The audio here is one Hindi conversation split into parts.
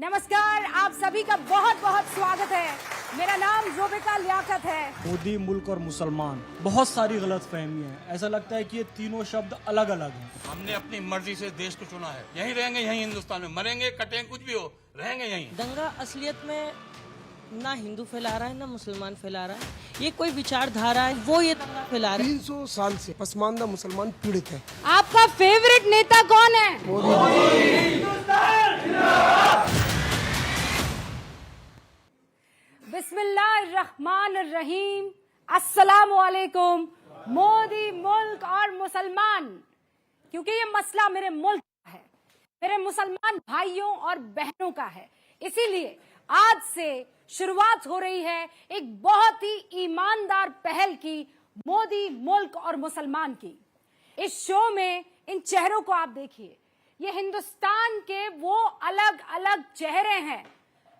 नमस्कार, आप सभी का बहुत बहुत स्वागत है। मेरा नाम ज़ुबैदा लियाकत है। मोदी, मुल्क और मुसलमान, बहुत सारी गलतफहमी है। ऐसा लगता है कि ये तीनों शब्द अलग अलग हैं। हमने अपनी मर्जी से देश को चुना है, यहीं रहेंगे, यहीं हिंदुस्तान में मरेंगे, कटेंगे, कुछ भी हो, रहेंगे यहीं। दंगा असलियत में ना हिंदू फैला रहा है ना मुसलमान फैला रहा है, ये कोई विचारधारा है, वो ये दंगा फैला रहा है। 300 साल से पसमानदा मुसलमान पीड़ित है। आपका फेवरेट नेता कौन है? बिस्मिल्लाहिर्रहमानिर्रहीम। अस्सलामुअलैकुम। मोदी, मुल्क और मुसलमान, क्योंकि ये मसला मेरे मुल्क का है, मेरे मुसलमान भाइयों और बहनों का है, इसीलिए आज से शुरुआत हो रही है एक बहुत ही ईमानदार पहल की, मोदी, मुल्क और मुसलमान की। इस शो में इन चेहरों को आप देखिए, ये हिंदुस्तान के वो अलग अलग चेहरे हैं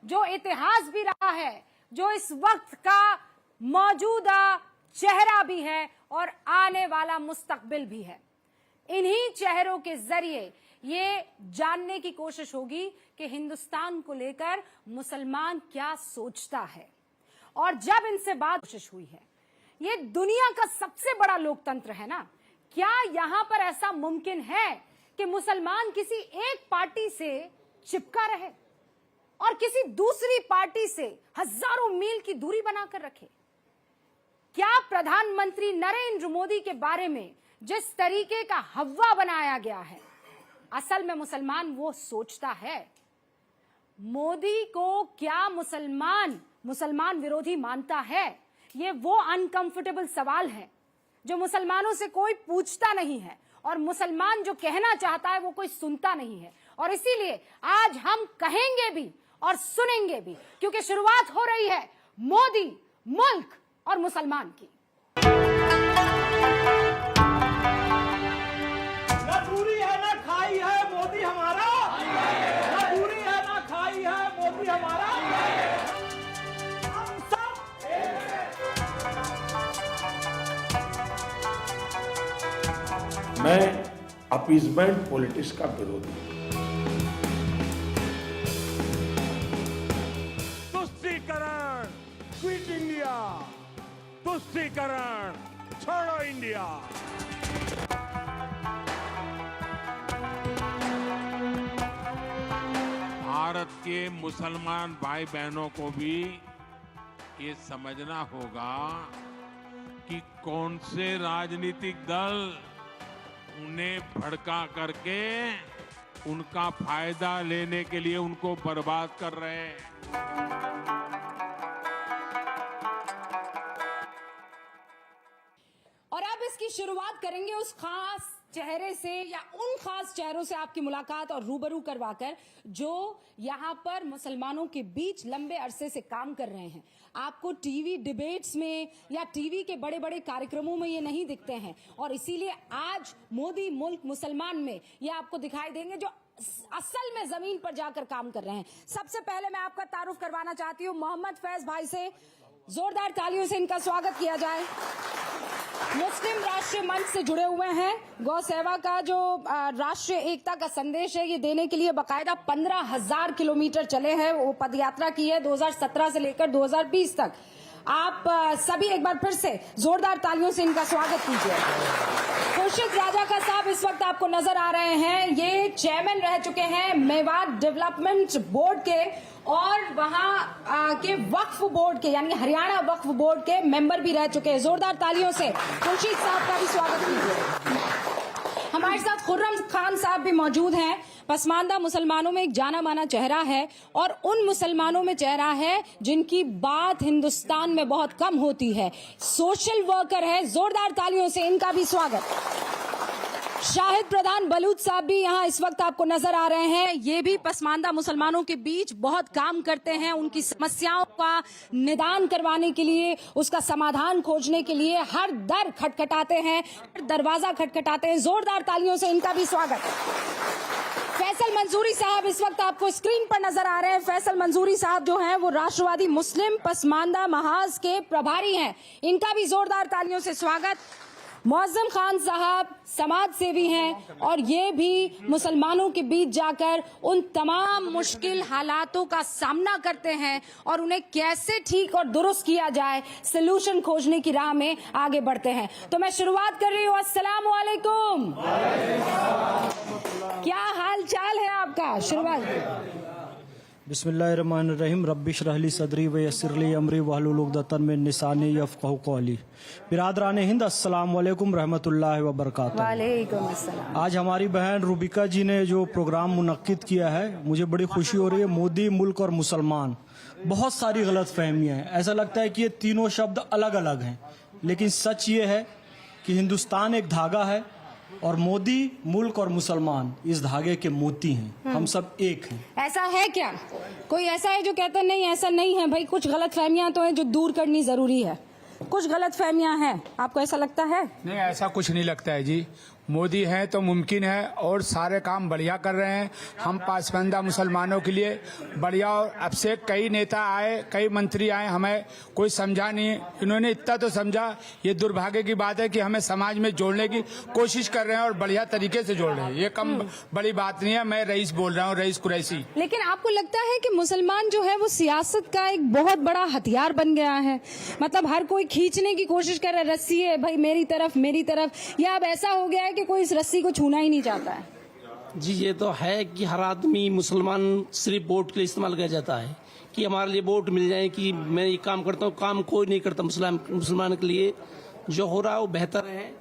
जो इतिहास भी रहा है, जो इस वक्त का मौजूदा चेहरा भी है और आने वाला मुस्तकबिल भी है। इन्हीं चेहरों के जरिए ये जानने की कोशिश होगी कि हिंदुस्तान को लेकर मुसलमान क्या सोचता है। और जब इनसे बात कोशिश हुई है, ये दुनिया का सबसे बड़ा लोकतंत्र है ना, क्या यहां पर ऐसा मुमकिन है कि मुसलमान किसी एक पार्टी से चिपका रहे और किसी दूसरी पार्टी से हजारों मील की दूरी बनाकर रखे? क्या प्रधानमंत्री नरेंद्र मोदी के बारे में जिस तरीके का हव्वा बनाया गया है, असल में मुसलमान वो सोचता है? मोदी को क्या मुसलमान विरोधी मानता है? ये वो अनकंफर्टेबल सवाल है जो मुसलमानों से कोई पूछता नहीं है, और मुसलमान जो कहना चाहता है वो कोई सुनता नहीं है। और इसीलिए आज हम कहेंगे भी और सुनेंगे भी, क्योंकि शुरुआत हो रही है मोदी, मुल्क और मुसलमान की। ना दूरी है ना खाई है मोदी हमारा, ना दूरी है ना खाई है मोदी हमारा। हम सब मैं अपीजमेंट पॉलिटिक्स का विरोधी हूं। तुष्टीकरण, क्विट इंडिया, तुष्टीकरण, छोड़ो इंडिया। भारत के मुसलमान भाई बहनों को भी ये समझना होगा कि कौन से राजनीतिक दल उन्हें भड़का करके उनका फायदा लेने के लिए उनको बर्बाद कर रहे हैं। और अब इसकी शुरुआत करेंगे उस खास चेहरे से, या उन खास चेहरों से आपकी मुलाकात और रूबरू करवाकर, जो यहाँ पर मुसलमानों के बीच लंबे अरसे से काम कर रहे हैं। आपको टीवी डिबेट्स में या टीवी के बड़े बड़े कार्यक्रमों में ये नहीं दिखते हैं, और इसीलिए आज मोदी, मुल्क, मुसलमान में ये आपको दिखाई देंगे जो असल में जमीन पर जाकर काम कर रहे हैं। सबसे पहले मैं आपका तारुफ करवाना चाहती हूँ मोहम्मद फैज भाई से। जोरदार तालियों से इनका स्वागत किया जाए। मुस्लिम राष्ट्रीय मंच से जुड़े हुए हैं। गौ सेवा का जो राष्ट्रीय एकता का संदेश है, ये देने के लिए बकायदा 15,000 किलोमीटर चले हैं, वो पदयात्रा की है 2017 से लेकर 2020 तक। आप सभी एक बार फिर से जोरदार तालियों से इनका स्वागत कीजिए। खुर्शीद राजा का साहब इस वक्त आपको नजर आ रहे हैं, ये चेयरमैन रह चुके हैं मेवात डेवलपमेंट बोर्ड के, और वहां के वक्फ बोर्ड के, यानी हरियाणा वक्फ बोर्ड के मेंबर भी रह चुके हैं। जोरदार तालियों से खुर्शीद साहब का भी स्वागत कीजिए। हमारे साथ खुर्रम खान साहब भी मौजूद हैं। पसमानदा मुसलमानों में एक जाना माना चेहरा है, और उन मुसलमानों में चेहरा है जिनकी बात हिंदुस्तान में बहुत कम होती है। सोशल वर्कर है, जोरदार तालियों से इनका भी स्वागत। शाहिद प्रधान बलूच साहब भी यहाँ इस वक्त आपको नजर आ रहे हैं। ये भी पसमानदा मुसलमानों के बीच बहुत काम करते हैं, उनकी समस्याओं का निदान करवाने के लिए, उसका समाधान खोजने के लिए हर दर खटखटाते हैं, हर दरवाजा खटखटाते हैं। जोरदार तालियों से इनका भी स्वागत। फैसल मंसूरी साहब इस वक्त आपको स्क्रीन पर नजर आ रहे हैं। फैसल मंसूरी साहब जो हैं वो राष्ट्रवादी मुस्लिम पसमानदा महाज के प्रभारी हैं, इनका भी जोरदार तालियों से स्वागत। मुअज्जम खान साहब समाज सेवी हैं और ये भी मुसलमानों के बीच जाकर उन तमाम मुश्किल हालातों का सामना करते हैं और उन्हें कैसे ठीक और दुरुस्त किया जाए सलूशन खोजने की राह में आगे बढ़ते हैं। तो मैं शुरुआत कर रही हूँ। अस्सलाम वालेकुम। क्या हाल चाल है आपका? शुरुआत। बिस्मिल्लाहिर्रहमानिर्रहीम रब्बिश रहली सदरी व यस्सिरली अमरी वहलुल उक़दतन मिन लिसानी यफ़क़हू क़ौली। बिरादरान हिंद, अस्सलाम वालेकुम रहमतुल्लाहि व बरकातहू। वालेकुम अस्सलाम। आज हमारी बहन रूबिका जी ने जो प्रोग्राम मुनक्किद किया है, मुझे बड़ी खुशी हो रही है। मोदी, मुल्क और मुसलमान, बहुत सारी गलत फहमियाँ हैं। ऐसा लगता है कि ये तीनों शब्द अलग अलग हैं, लेकिन सच ये है कि हिंदुस्तान एक धागा है और मोदी, मुल्क और मुसलमान इस धागे के मोती हैं। हम सब एक हैं। ऐसा है क्या? कोई ऐसा है जो कहता है नहीं ऐसा नहीं है भाई, कुछ गलत फहमियां तो हैं जो दूर करनी जरूरी है? कुछ गलत फहमियां हैं, आपको ऐसा लगता है? नहीं, ऐसा कुछ नहीं लगता है जी। मोदी हैं तो मुमकिन है और सारे काम बढ़िया कर रहे हैं। हम पासबंदा मुसलमानों के लिए बढ़िया, और अब से कई नेता आए, कई मंत्री आए, हमें कोई समझा नहीं। इन्होंने इतना तो समझा। ये दुर्भाग्य की बात है कि हमें समाज में जोड़ने की कोशिश कर रहे हैं और बढ़िया तरीके से जोड़ रहे हैं। ये कम बड़ी बात नहीं है। मैं रईस बोल रहा हूँ, रईस कुरैशी। लेकिन आपको लगता है कि मुसलमान जो है वो सियासत का एक बहुत बड़ा हथियार बन गया है? मतलब हर कोई खींचने की कोशिश कर रहा है, रस्सी है भाई मेरी तरफ, या अब ऐसा हो गया है कि कोई इस रस्सी को छूना ही नहीं चाहता है? जी, ये तो है कि हर आदमी मुसलमान सिर्फ वोट के लिए इस्तेमाल किया जाता है कि हमारे लिए वोट मिल जाए, कि मैं ये काम करता हूँ। काम कोई नहीं करता मुसलमान के लिए। जो हो रहा है वो बेहतर है,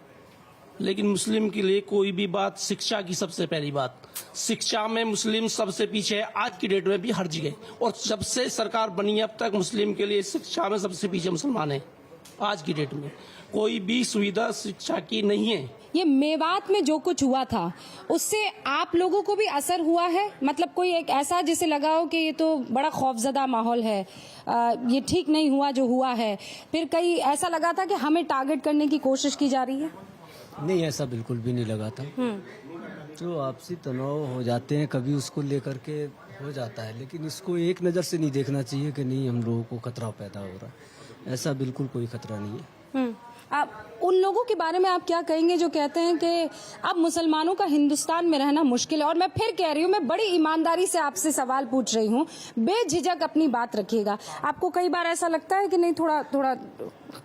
लेकिन मुस्लिम के लिए कोई भी बात, शिक्षा की सबसे पहली बात, शिक्षा में मुस्लिम सबसे पीछे है आज की डेट में भी हर जगह। और जब से सरकार बनी अब तक मुस्लिम के लिए शिक्षा में सबसे पीछे मुसलमान है। आज की डेट में कोई भी सुविधा शिक्षा की नहीं है। ये मेवात में जो कुछ हुआ था उससे आप लोगों को भी असर हुआ है? मतलब कोई एक ऐसा जिसे लगा हो कि ये तो बड़ा खौफजदा माहौल है, ये ठीक नहीं हुआ जो हुआ है, फिर कई ऐसा लगा था कि हमें टारगेट करने की कोशिश की जा रही है? नहीं, ऐसा बिल्कुल भी नहीं लगा था। जो आपसी तनाव हो जाते हैं कभी, उसको लेकर के हो जाता है, लेकिन इसको एक नज़र से नहीं देखना चाहिए कि नहीं हम लोगों को खतरा पैदा हो रहा है। ऐसा बिल्कुल कोई खतरा नहीं है। आप उन लोगों के बारे में आप क्या कहेंगे जो कहते हैं कि अब मुसलमानों का हिंदुस्तान में रहना मुश्किल है? और मैं फिर कह रही हूँ, मैं बड़ी ईमानदारी से आपसे सवाल पूछ रही हूँ, बेझिझक अपनी बात रखिएगा। आपको कई बार ऐसा लगता है कि नहीं थोड़ा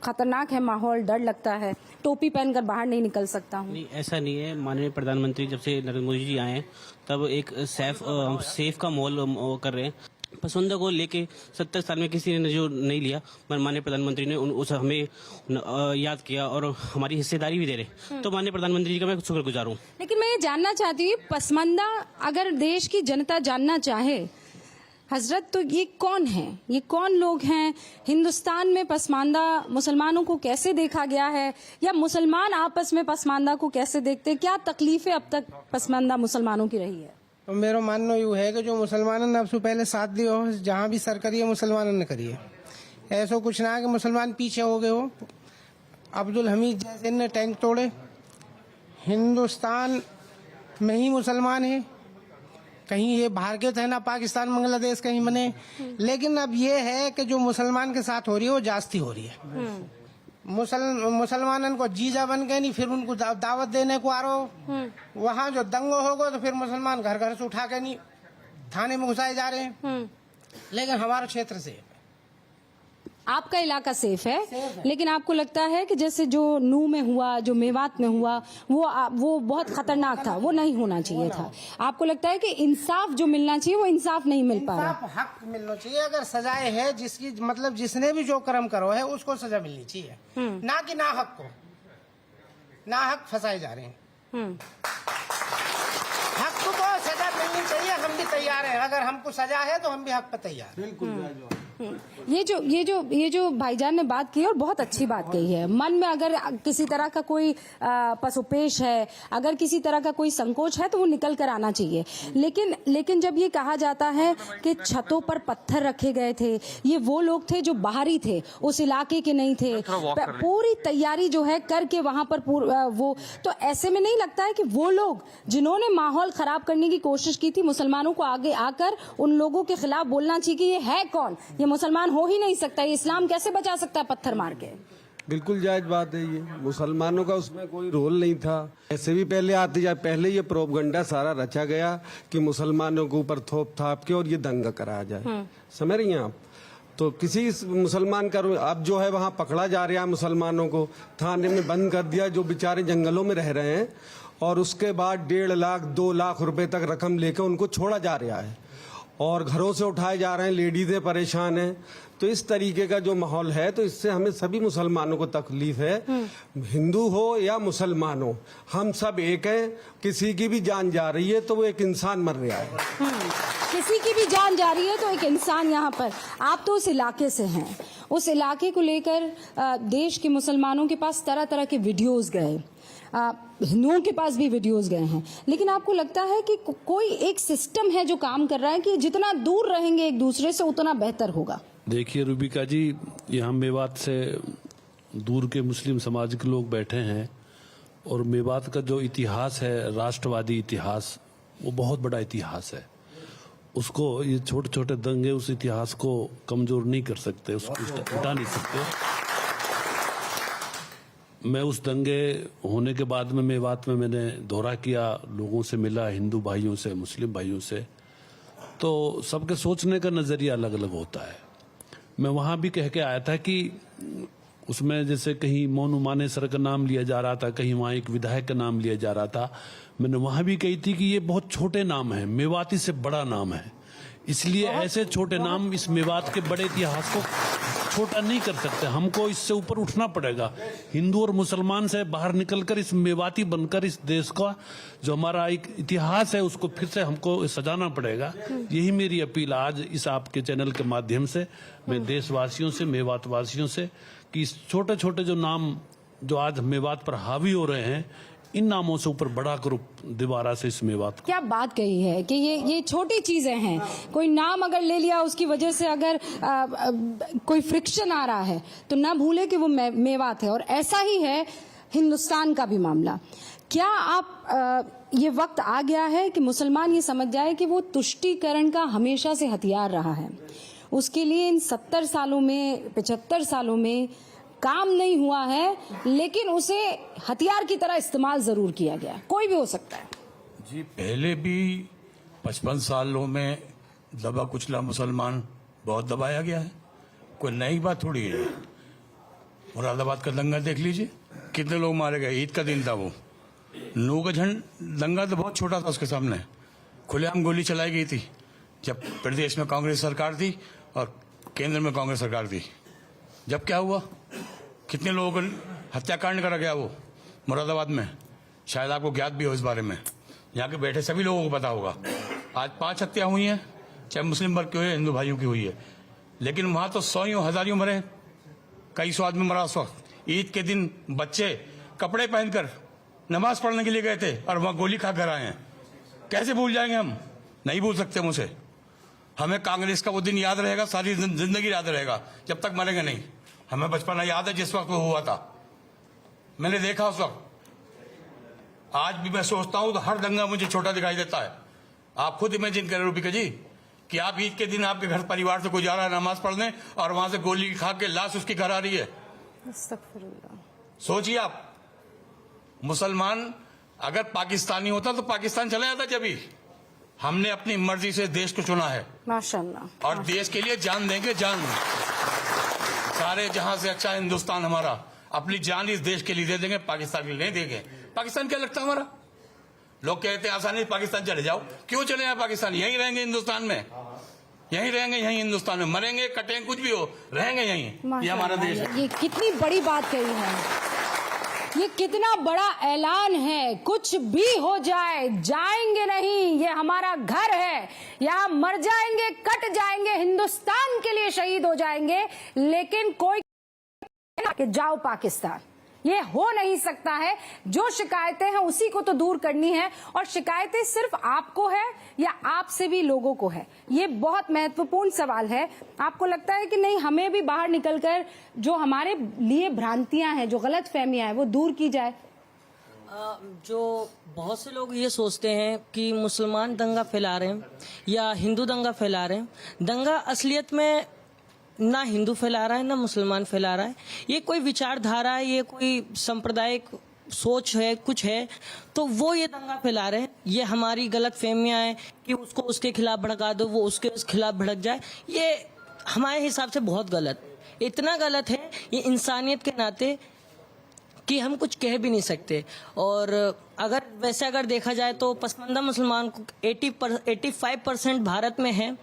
खतरनाक है माहौल, डर लगता है, टोपी पहनकर बाहर नहीं निकल सकता हूँ? नहीं, ऐसा नहीं है। माननीय प्रधानमंत्री जब से नरेंद्र मोदी जी आए हैं तब एक सेफ का माहौल कर रहे हैं। पसंद को लेके 70 साल में किसी ने जो नहीं लिया, माननीय प्रधानमंत्री ने उस हमें याद किया और हमारी हिस्सेदारी भी दे रहे। तो माननीय प्रधानमंत्री जी का मैं शुक्रगुजार हूँ। लेकिन मैं ये जानना चाहती हूँ, पसमानदा अगर देश की जनता जानना चाहे हजरत, तो ये कौन है, ये कौन लोग हैं? हिंदुस्तान में पसमानदा मुसलमानों को कैसे देखा गया है, या मुसलमान आपस में पसमानदा को कैसे देखते? क्या तकलीफें अब तक पसमानदा मुसलमानों की रही है? तो मेरा मानना यूँ है कि जो मुसलमानों ने अब से पहले साथ दिया हो, जहाँ भी सर करिए मुसलमानों ने करिए। ऐसा कुछ ना है कि मुसलमान पीछे हो गए हो। अब्दुल हमीद जैसे ने टैंक तोड़े, हिंदुस्तान में ही मुसलमान है, कहीं ये बाहर के थे ना, पाकिस्तान बांग्लादेश कहीं बने। लेकिन अब ये है कि जो मुसलमान के साथ हो रही है वो जास्ती हो रही है। मुसलमानों को जीजा बन गए नहीं, फिर उनको दावत देने को आ रहो। वहाँ जो दंगो होगा तो फिर मुसलमान घर घर से उठा के नहीं थाने में घुसाए जा रहे हैं। लेकिन हमारे क्षेत्र से आपका इलाका सेफ है, लेकिन आपको लगता है कि जैसे जो नूह में हुआ, जो मेवात में हुआ, वो बहुत खतरनाक था, वो नहीं होना चाहिए था? आपको लगता है कि इंसाफ जो मिलना चाहिए वो इंसाफ नहीं मिल पा रहा? हक मिलना चाहिए। अगर सजाए है जिसकी, मतलब जिसने भी जो कर्म करो है उसको सजा मिलनी चाहिए, ना कि ना हक को, ना हक फंसाए जा रहे हैं। हक को सजा मिलनी चाहिए, हम भी तैयार हैं। अगर हमको सजा है तो हम भी हक पर तैयार हैं। बिल्कुल। ये जो भाईजान ने बात की और बहुत अच्छी बात कही है। मन में अगर किसी तरह का कोई पसोपेश है, अगर किसी तरह का कोई संकोच है तो वो निकल कर आना चाहिए। लेकिन जब ये कहा जाता है कि छतों पर पत्थर रखे गए थे, ये वो लोग थे जो बाहरी थे, उस इलाके के नहीं थे, पूरी तैयारी जो है करके वहां पर वो, तो ऐसे में नहीं लगता है कि वो लोग जिन्होंने माहौल खराब करने की कोशिश की थी, मुसलमानों को आगे आकर उन लोगों के खिलाफ बोलना चाहिए कि ये है कौन, ये मुसलमान हो ही नहीं सकता, ये इस्लाम कैसे बचा सकता है पत्थर मार के? बिल्कुल जायज बात है। ये मुसलमानों का उसमें कोई रोल नहीं था। ऐसे भी पहले आते जाए पहले ये प्रोपगंडा सारा रचा गया कि मुसलमानों के ऊपर थोप थाप के और ये दंगा कराया जाए। समझ रही हैं आप? तो किसी मुसलमान का अब जो है वहाँ पकड़ा जा रहा है, मुसलमानों को थाने में बंद कर दिया जो बेचारे जंगलों में रह रहे हैं, और उसके बाद 1.5 लाख 2 लाख रुपए तक रकम लेकर उनको छोड़ा जा रहा है और घरों से उठाए जा रहे हैं। लेडीजें परेशान हैं। तो इस तरीके का जो माहौल है, तो इससे हमें सभी मुसलमानों को तकलीफ है। हिंदू हो या मुसलमान हो, हम सब एक हैं। किसी की भी जान जा रही है तो वो एक इंसान मर रहा है। किसी की भी जान जा रही है तो एक इंसान यहाँ पर। आप तो उस इलाके से हैं, उस इलाके को लेकर देश के मुसलमानों के पास तरह तरह के वीडियोस गए, हिंदुओं के पास भी वीडियोस गए हैं, लेकिन आपको लगता है कि कोई एक सिस्टम है जो काम कर रहा है कि जितना दूर रहेंगे एक दूसरे से उतना बेहतर होगा? देखिए रूबिका जी, यहाँ मेवात से दूर के मुस्लिम समाज के लोग बैठे हैं और मेवात का जो इतिहास है, राष्ट्रवादी इतिहास, वो बहुत बड़ा इतिहास है। उसको ये छोटे छोटे दंगे उस इतिहास को कमजोर नहीं कर सकते, उसको हटा नहीं सकते। मैं उस दंगे होने के बाद में मेवात में मैंने दौरा किया, लोगों से मिला, हिंदू भाइयों से, मुस्लिम भाइयों से, तो सबके सोचने का नज़रिया अलग अलग होता है। मैं वहाँ भी कह के आया था कि उसमें जैसे कहीं मोनू मानेसर का नाम लिया जा रहा था, कहीं वहाँ एक विधायक का नाम लिया जा रहा था। मैंने वहाँ भी कही थी कि ये बहुत छोटे नाम है, मेवाती से बड़ा नाम है, इसलिए ऐसे छोटे नाम इस मेवात के बड़े इतिहास को छोटा नहीं कर सकते। हमको इससे ऊपर उठना पड़ेगा। हिंदू और मुसलमान से बाहर निकलकर इस मेवाती बनकर इस देश का जो हमारा एक इतिहास है उसको फिर से हमको सजाना पड़ेगा। यही मेरी अपील आज इस आपके चैनल के माध्यम से मैं देशवासियों से, मेवात वासियों से, कि इस छोटे छोटे जो नाम जो आज मेवात पर हावी हो रहे हैं, इन नामों से ऊपर बड़ा ग्रुप दोबारा से इस मेवात को। क्या बात कही है कि ये छोटी चीजें हैं। कोई नाम अगर ले लिया उसकी वजह से अगर कोई फ्रिक्शन आ रहा है तो ना भूले कि वो मेवात है, और ऐसा ही है हिंदुस्तान का भी मामला। क्या आप ये वक्त आ गया है कि मुसलमान ये समझ जाए कि वो तुष्टीकरण का हमेशा से हथियार रहा है, उसके लिए इन 70 सालों में 75 सालों में काम नहीं हुआ है, लेकिन उसे हथियार की तरह इस्तेमाल जरूर किया गया। कोई भी हो सकता है जी। पहले भी 55 सालों में दबा कुचला मुसलमान बहुत दबाया गया है, कोई नई बात थोड़ी है। मुरादाबाद का दंगा देख लीजिए, कितने लोग मारे गए। ईद का दिन था वो। नू का झंड दंगा तो बहुत छोटा था, उसके सामने खुलेआम गोली चलाई गई थी जब प्रदेश में कांग्रेस सरकार थी और केंद्र में कांग्रेस सरकार थी। जब क्या हुआ, कितने लोगों को हत्याकांड करा गया वो मुरादाबाद में। शायद आपको ज्ञात भी हो इस बारे में, यहाँ के बैठे सभी लोगों को पता होगा। आज 5 हत्या हुई हैं, चाहे मुस्लिम वर्ग की हुई है, हिंदू भाइयों की हुई है, लेकिन वहां तो 100 हजारियों मरे, कई 100 आदमी मरा उस वक्त। ईद के दिन बच्चे कपड़े पहनकर नमाज पढ़ने के लिए गए थे और वहां गोली खा कर आए हैं। कैसे भूल जाएंगे हम? नहीं भूल सकते मुझे। हमें कांग्रेस का वो दिन याद रहेगा, सारी जिंदगी याद रहेगा, जब तक मरेंगे नहीं। हमें बचपना याद है जिस वक्त वो हुआ था, मैंने देखा उस वक्त। आज भी मैं सोचता हूं तो हर दंगा मुझे छोटा दिखाई देता है। आप खुद इमेजिन करें रूबिका जी कि आप ईद के दिन आपके घर परिवार से कोई जा रहा है नमाज पढ़ने और वहां से गोली खा के लाश उसकी घर आ रही है। सोचिए आप, मुसलमान अगर पाकिस्तानी होता तो पाकिस्तान चला जाता। जब भी हमने अपनी मर्जी से देश को चुना है माशाल्लाह, और देश के लिए जान देंगे, जान। सारे जहां से अच्छा हिंदुस्तान हमारा, अपनी जान इस देश के लिए दे देंगे, पाकिस्तान के लिए नहीं देंगे। पाकिस्तान क्या लगता है हमारा? लोग कहते हैं आसानी से पाकिस्तान चले जाओ। क्यों चले जाए पाकिस्तान? यहीं रहेंगे हिंदुस्तान में, यहीं रहेंगे, यहीं हिंदुस्तान में मरेंगे, कटेंगे, कुछ भी हो, रहेंगे यहीं। ये हमारा देश है। ये कितनी बड़ी बात कही है, ये कितना बड़ा ऐलान है। कुछ भी हो जाए, जाएंगे नहीं, ये हमारा घर है, यहाँ मर जाएंगे, कट जाएंगे, हिंदुस्तान के लिए शहीद हो जाएंगे, लेकिन कोई कि जाओ पाकिस्तान, ये हो नहीं सकता है। जो शिकायतें हैं उसी को तो दूर करनी है, और शिकायतें सिर्फ आपको है या आपसे भी लोगों को है, ये बहुत महत्वपूर्ण सवाल है। आपको लगता है कि नहीं, हमें भी बाहर निकलकर जो हमारे लिए भ्रांतियां हैं, जो गलत फहमियां हैं, वो दूर की जाए? जो बहुत से लोग ये सोचते हैं कि मुसलमान दंगा फैला रहे हैं या हिंदू दंगा फैला रहे हैं। दंगा असलियत में ना हिंदू फैला रहा है ना मुसलमान फैला रहा है। ये कोई विचारधारा है, ये कोई सांप्रदायिक सोच है, कुछ है, तो वो ये दंगा फैला रहे हैं। ये हमारी गलत फहमियां हैं कि उसको उसके खिलाफ भड़का दो, वो उसके खिलाफ भड़क जाए। ये हमारे हिसाब से बहुत गलत, इतना गलत है ये इंसानियत के नाते कि हम कुछ कह भी नहीं सकते। और अगर देखा जाए तो पसमानदा मुसलमान को 85% भारत में है।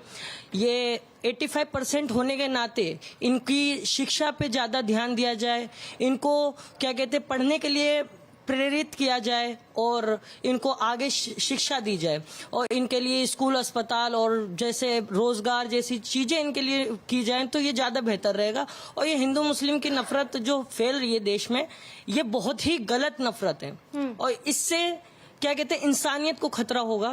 ये 85% होने के नाते इनकी शिक्षा पे ज़्यादा ध्यान दिया जाए, इनको क्या कहते हैं पढ़ने के लिए प्रेरित किया जाए और इनको आगे शिक्षा दी जाए और इनके लिए स्कूल, अस्पताल और जैसे रोजगार जैसी चीजें इनके लिए की जाएं तो ये ज्यादा बेहतर रहेगा। और ये हिंदू मुस्लिम की नफरत जो फैल रही है देश में, ये बहुत ही गलत नफरत है और इससे क्या कहते हैं इंसानियत को खतरा होगा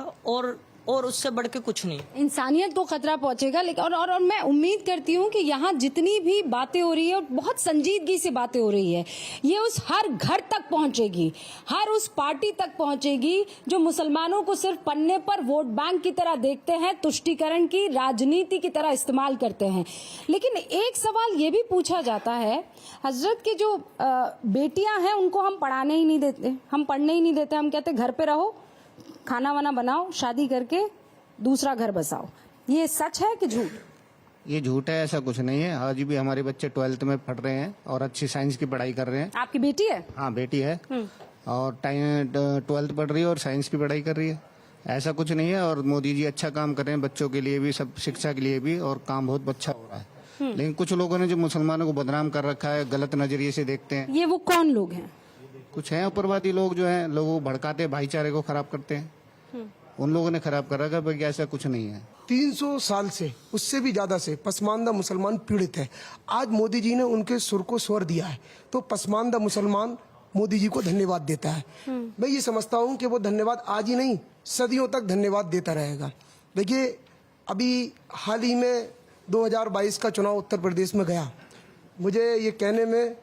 और उससे बढ़ के कुछ नहीं। इंसानियत को खतरा पहुंचेगा। लेकिन और मैं उम्मीद करती हूं कि यहाँ जितनी भी बातें हो रही है बहुत संजीदगी से बातें हो रही है, ये उस हर घर तक पहुंचेगी, हर उस पार्टी तक पहुंचेगी जो मुसलमानों को सिर्फ पन्ने पर वोट बैंक की तरह देखते हैं, तुष्टीकरण की राजनीति की तरह इस्तेमाल करते हैं। लेकिन एक सवाल ये भी पूछा जाता है, हजरत की जो बेटियां हैं उनको हम पढ़ाने ही नहीं देते, हम पढ़ने ही नहीं देते, हम कहते घर पे रहो, खाना वाना बनाओ, शादी करके दूसरा घर बसाओ। ये सच है कि झूठ? ये झूठ है, ऐसा कुछ नहीं है। आज भी हमारे बच्चे 12th में पढ़ रहे हैं और अच्छी साइंस की पढ़ाई कर रहे हैं। आपकी बेटी है? हाँ बेटी है और 12th पढ़ रही है और साइंस की पढ़ाई कर रही है। ऐसा कुछ नहीं है और मोदी जी अच्छा काम कर रहे हैं बच्चों के लिए भी, सब शिक्षा के लिए भी, और काम बहुत अच्छा हो रहा है। लेकिन कुछ लोगों ने जो मुसलमानों को बदनाम कर रखा है, गलत नजरिए से देखते हैं। ये वो कौन लोग हैं? कुछ हैं उपरवादी लोग जो हैं, लोगों को भड़काते हैं, भाईचारे को खराब करते हैं। उन लोगों ने खराब कर रखा है, बाकी ऐसा कुछ नहीं है। 300 साल से, उससे भी ज्यादा से पसमानदा मुसलमान पीड़ित है। आज मोदी जी ने उनके सुर को स्वर दिया है तो पसमानदा मुसलमान मोदी जी को धन्यवाद देता है। मैं ये समझता हूँ कि वो धन्यवाद आज ही नहीं, सदियों तक धन्यवाद देता रहेगा। देखिए अभी हाल ही में 2022 का चुनाव उत्तर प्रदेश में गया, मुझे ये कहने में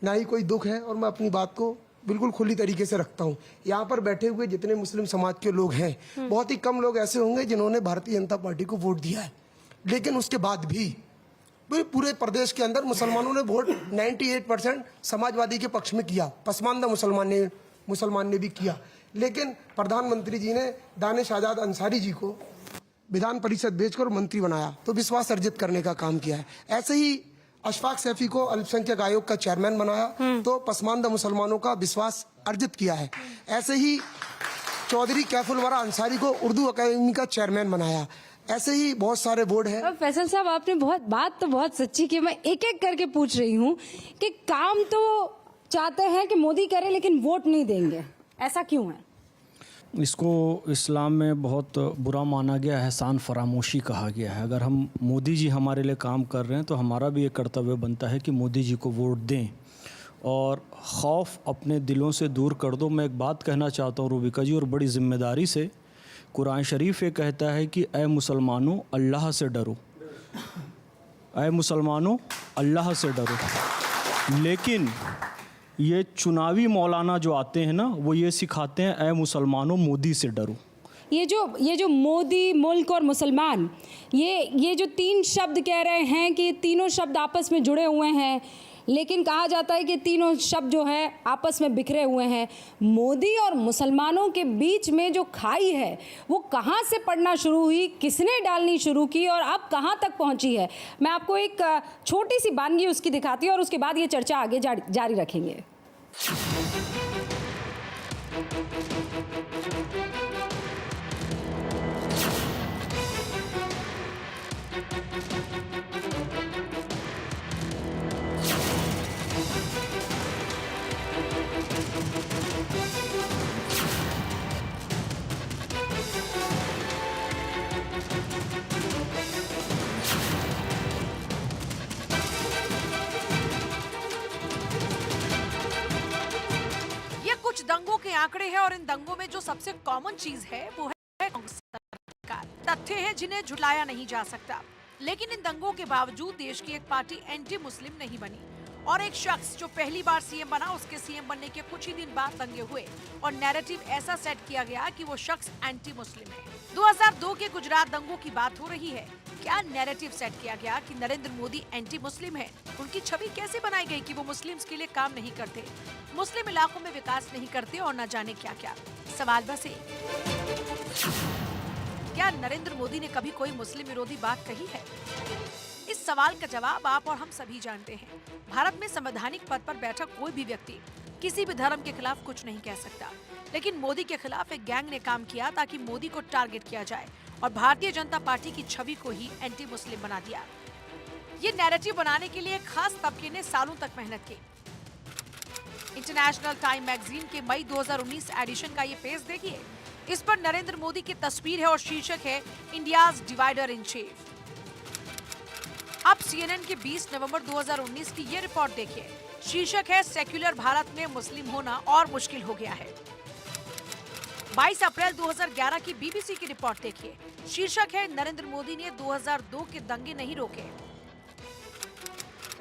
ना ही कोई दुख है और मैं अपनी बात को बिल्कुल खुली तरीके से रखता हूँ। यहाँ पर बैठे हुए जितने मुस्लिम समाज के लोग हैं, बहुत ही कम लोग ऐसे होंगे जिन्होंने भारतीय जनता पार्टी को वोट दिया है, लेकिन उसके बाद भी पूरे प्रदेश के अंदर मुसलमानों ने वोट 98% समाजवादी के पक्ष में किया, पसमानदा मुसलमान ने भी किया। लेकिन प्रधानमंत्री जी ने दानिश आजाद अंसारी जी को विधान परिषद भेजकर मंत्री बनाया तो विश्वास अर्जित करने का काम किया है। ऐसे ही अशफाक सैफी को अल्पसंख्यक आयोग का चेयरमैन बनाया तो पसमानदा मुसलमानों का विश्वास अर्जित किया है। ऐसे ही चौधरी कैफुल वरा अंसारी को उर्दू अकादमी का चेयरमैन बनाया। ऐसे ही बहुत सारे बोर्ड हैं। फैसल साहब, आपने बहुत सच्ची की। मैं एक एक करके पूछ रही हूँ कि काम तो चाहते हैं कि मोदी करे लेकिन वोट नहीं देंगे, ऐसा क्यों है? इसको इस्लाम में बहुत बुरा माना गया है, एहसान फरामोशी कहा गया है। अगर हम मोदी जी हमारे लिए काम कर रहे हैं तो हमारा भी एक कर्तव्य बनता है कि मोदी जी को वोट दें और खौफ अपने दिलों से दूर कर दो। मैं एक बात कहना चाहता हूँ रूबिका जी, और बड़ी ज़िम्मेदारी से, कुरान शरीफ ये कहता है कि ए मुसलमानों अल्लाह से डरो, ए मुसलमानों अल्लाह से डरो। लेकिन ये चुनावी मौलाना जो आते हैं ना, वो ये सिखाते हैं ए मुसलमानों मोदी से डरो। ये जो मोदी, मुल्क और मुसलमान, ये जो तीन शब्द कह रहे हैं कि ये तीनों शब्द आपस में जुड़े हुए हैं, लेकिन कहा जाता है कि तीनों शब्द जो है आपस में बिखरे हुए हैं। मोदी और मुसलमानों के बीच में जो खाई है वो कहाँ से पड़ना शुरू हुई, किसने डालनी शुरू की और अब कहाँ तक पहुँची है? मैं आपको एक छोटी सी वानगी उसकी दिखाती हूँ और उसके बाद ये चर्चा आगे जारी रखेंगे। कुछ दंगों के आंकड़े हैं और इन दंगों में जो सबसे कॉमन चीज है वो है सरकार। तथ्य हैं जिन्हें झुलाया नहीं जा सकता। लेकिन इन दंगों के बावजूद देश की एक पार्टी एंटी मुस्लिम नहीं बनी और एक शख्स जो पहली बार सीएम बना, उसके सीएम बनने के कुछ ही दिन बाद दंगे हुए और नैरेटिव ऐसा सेट किया गया कि वो शख्स एंटी मुस्लिम है। 2002 के गुजरात दंगों की बात हो रही है। क्या नैरेटिव सेट किया गया कि नरेंद्र मोदी एंटी मुस्लिम है? उनकी छवि कैसे बनाई गई कि वो मुस्लिम्स के लिए काम नहीं करते, मुस्लिम इलाकों में विकास नहीं करते और न जाने क्या क्या। सवाल बस एक, क्या नरेंद्र मोदी ने कभी कोई मुस्लिम विरोधी बात कही है? इस सवाल का जवाब आप और हम सभी जानते हैं। भारत में संवैधानिक पद पर बैठा कोई भी व्यक्ति किसी भी धर्म के खिलाफ कुछ नहीं कह सकता, लेकिन मोदी के खिलाफ एक गैंग ने काम किया ताकि मोदी को टारगेट किया जाए और भारतीय जनता पार्टी की छवि को ही एंटी मुस्लिम बना दिया। ये नैरेटिव बनाने के लिए खास तबके ने सालों तक मेहनत की। इंटरनेशनल टाइम मैगजीन के मई 2019 एडिशन का ये पेज देखिए। इस पर नरेंद्र मोदी की तस्वीर है और शीर्षक है इंडियाज डिवाइडर इन चीफ। अब CNN के 20 नवंबर 2019 की ये रिपोर्ट देखिए। शीर्षक है सेक्युलर भारत में मुस्लिम होना और मुश्किल हो गया है। 22 अप्रैल 2011 की BBC की रिपोर्ट देखिए। शीर्षक है नरेंद्र मोदी ने 2002 के दंगे नहीं रोके।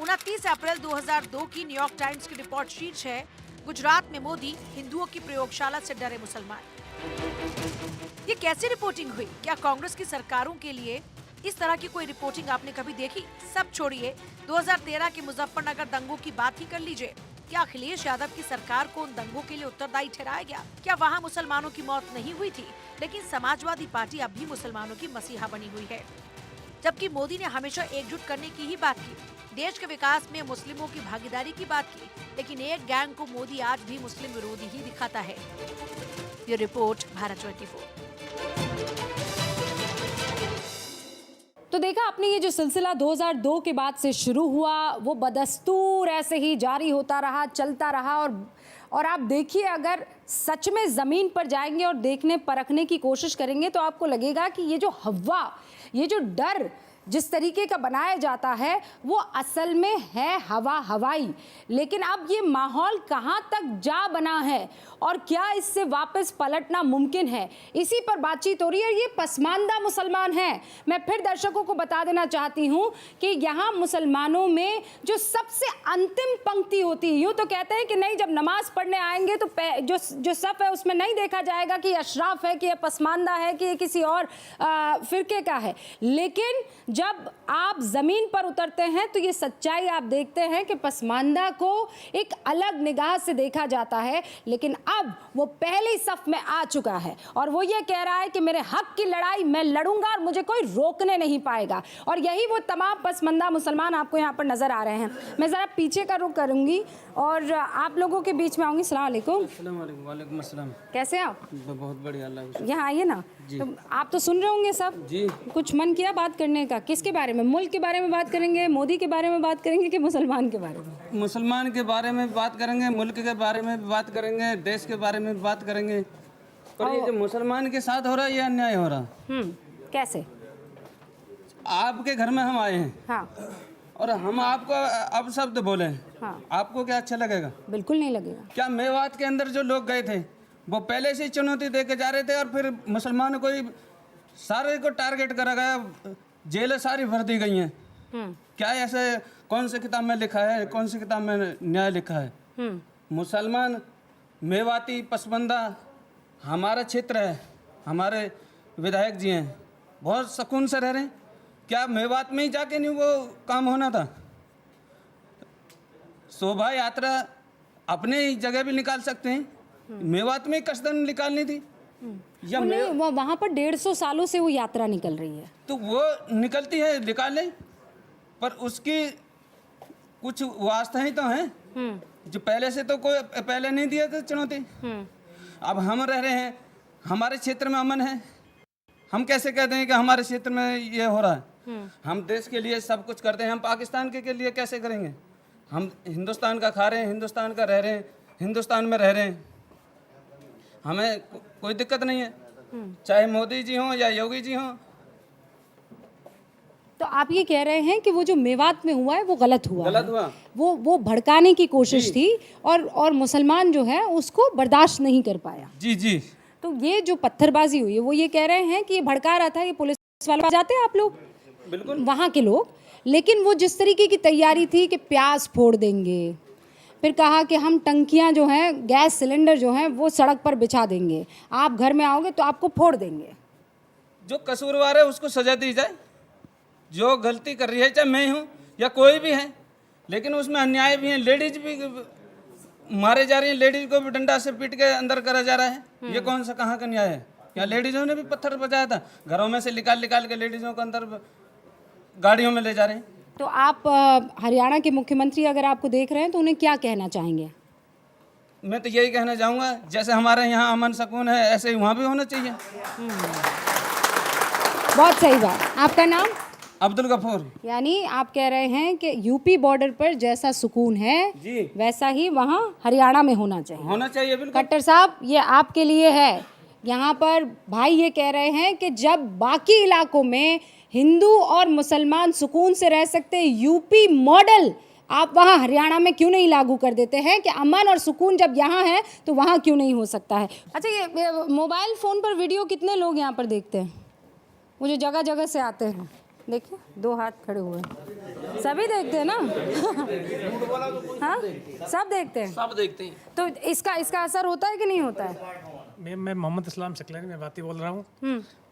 29 अप्रैल 2002 की न्यूयॉर्क टाइम्स की रिपोर्ट शीर्ष है गुजरात में मोदी हिंदुओं की प्रयोगशाला से डरे मुसलमान। ये कैसी रिपोर्टिंग हुई? क्या कांग्रेस की सरकारों के लिए इस तरह की कोई रिपोर्टिंग आपने कभी देखी? सब छोड़िए, 2013 के मुजफ्फरनगर दंगों की बात ही कर लीजिए। क्या अखिलेश यादव की सरकार को उन दंगों के लिए उत्तरदायी ठहराया गया? क्या वहां मुसलमानों की मौत नहीं हुई थी? लेकिन समाजवादी पार्टी अब भी मुसलमानों की मसीहा बनी हुई है, जबकि मोदी ने हमेशा एकजुट करने की ही बात की, देश के विकास में मुस्लिमों की भागीदारी की बात की। लेकिन एक गैंग को मोदी आज भी मुस्लिम विरोधी ही दिखाता है। ये रिपोर्ट भारत 24। तो देखा आपने, ये जो सिलसिला 2002 के बाद से शुरू हुआ वो बदस्तूर ऐसे ही जारी होता रहा, चलता रहा। और आप देखिए, अगर सच में ज़मीन पर जाएंगे और देखने परखने की कोशिश करेंगे तो आपको लगेगा कि ये जो हवा, ये जो डर जिस तरीके का बनाया जाता है वो असल में है हवाई। लेकिन अब ये माहौल कहाँ तक जा बना है और क्या इससे वापस पलटना मुमकिन है, इसी पर बातचीत हो रही है। ये पसमानदा मुसलमान हैं। मैं फिर दर्शकों को बता देना चाहती हूँ कि यहाँ मुसलमानों में जो सबसे अंतिम पंक्ति होती है, यूँ तो कहते हैं कि नहीं, जब नमाज पढ़ने आएंगे तो जो सफ़ है उसमें नहीं देखा जाएगा कि अशराफ है कि ये पसमानदा है कि ये किसी और फिरके का है। लेकिन जब आप ज़मीन पर उतरते हैं तो ये सच्चाई आप देखते हैं कि पसमानदा को एक अलग निगाह से देखा जाता है। लेकिन अब वो पहली सफ में आ चुका है और वो ये कह रहा है कि मेरे हक की लड़ाई मैं लड़ूंगा और मुझे कोई रोकने नहीं पाएगा। और यही वो तमाम पसमानदा मुसलमान आपको यहाँ पर नज़र आ रहे हैं। मैं ज़रा पीछे का रुख करूँगी और आप लोगों के बीच में आऊँगी। अस्सलाम वालेकुम। वालेकुम अस्सलाम। कैसे हैं आप? बहुत बढ़िया, अल्लाह। यहाँ आइए ना। तो आप तो सुन रहे होंगे सब जी। कुछ मन किया बात करने का? किसके बारे में? मुल्क के बारे में बात करेंगे, मोदी के बारे में बात करेंगे कि मुसलमान के बारे में? मुसलमान के बारे में बात करेंगे, मुल्क के बारे में बात करेंगे, देश के बारे में बात करेंगे। पर ये जो मुसलमान के साथ हो रहा है ये अन्याय हो रहा। कैसे? आपके घर में हम आए हैं, हाँ, और हम आपको अब शब्द बोले, हाँ, आपको क्या अच्छा लगेगा? बिल्कुल नहीं लगेगा। क्या मेवात के अंदर जो लोग गए थे वो पहले से ही चुनौती दे के जा रहे थे और फिर मुसलमानों को ही सारे को टारगेट करा गया, जेलें सारी भर दी गई हैं? क्या ऐसे कौन सी किताब में लिखा है, कौन सी किताब में न्याय लिखा है? मुसलमान, मेवाती, पसमानदा हमारा क्षेत्र है, हमारे विधायक जी हैं, बहुत सुकून से रह रहे हैं। क्या मेवात में ही जाके नहीं वो काम होना था? शोभा यात्रा अपने ही जगह भी निकाल सकते हैं, मेवात में कसदन निकालनी थी। या वहाँ पर 150 सालों से वो यात्रा निकल रही है, तो वो निकलती है, निकाले, पर उसकी कुछ वास्ते ही तो हैं जो पहले से तो कोई पहले नहीं दिया था चुनौती। अब हम रह रहे हैं, हमारे क्षेत्र में अमन है, हम कैसे कहते हैं कि हमारे क्षेत्र में ये हो रहा है? हम देश के लिए सब कुछ करते हैं, हम पाकिस्तान के लिए कैसे करेंगे? हम हिंदुस्तान का खा रहे हैं, हिंदुस्तान का रह रहे हैं, हिंदुस्तान में रह रहे हैं, हमें कोई दिक्कत नहीं है, चाहे मोदी जी हों या योगी जी हों। तो आप ये कह रहे हैं कि वो जो मेवात में हुआ है वो गलत हुआ है। वो भड़काने की कोशिश थी और मुसलमान जो है उसको बर्दाश्त नहीं कर पाया। जी जी। तो ये जो पत्थरबाजी हुई है वो ये कह रहे हैं कि ये भड़का रहा था, ये पुलिस वाले जाते हैं आप लोग, बिल्कुल वहाँ के लोग, लेकिन वो जिस तरीके की तैयारी थी कि प्याज फोड़ देंगे, फिर कहा कि हम टंकियाँ जो हैं, गैस सिलेंडर जो हैं वो सड़क पर बिछा देंगे, आप घर में आओगे तो आपको फोड़ देंगे। जो कसूरवार है उसको सजा दी जाए, जो गलती कर रही है, चाहे मैं हूँ या कोई भी है, लेकिन उसमें अन्याय भी है। लेडीज भी मारे जा रही है, लेडीज को भी डंडा से पीट के अंदर करा जा रहा है। ये कौन सा कहाँ का न्याय है? या लेडीजों ने भी पत्थर बजाया था, घरों में से निकाल के लेडीजों को अंदर गाड़ियों में ले जा रहे हैं। तो आप हरियाणा के मुख्यमंत्री अगर आपको देख रहे हैं तो उन्हें क्या कहना चाहेंगे? मैं तो यही कहना चाहूँगा, जैसे हमारे यहाँ अमन सुकून है, ऐसे ही वहाँ भी होना चाहिए। बहुत सही बात। आपका नाम? अब्दुल गफूर। यानी आप कह रहे हैं कि यूपी बॉर्डर पर जैसा सुकून है जी, वैसा ही वहाँ हरियाणा में होना चाहिए। होना चाहिए, बिल्कुल। खट्टर साहब, ये आपके लिए है। यहाँ पर भाई ये कह रहे हैं कि जब बाकी इलाकों में हिंदू और मुसलमान सुकून से रह सकते, यूपी मॉडल आप वहाँ हरियाणा में क्यों नहीं लागू कर देते हैं कि अमन और सुकून जब यहाँ है तो वहाँ क्यों नहीं हो सकता है? अच्छा, ये मोबाइल फ़ोन पर वीडियो कितने लोग यहाँ पर देखते हैं? वो जो जगह जगह से आते हैं, देखिए 2 हाथ खड़े हुए हैं, सभी देखते हैं ना? हाँ, सब देखते हैं, सब देखते हैं। तो इसका असर होता है कि नहीं होता है? मैं मोहम्मद इस्लाम शकलानी मैं बाती बोल रहा हूँ।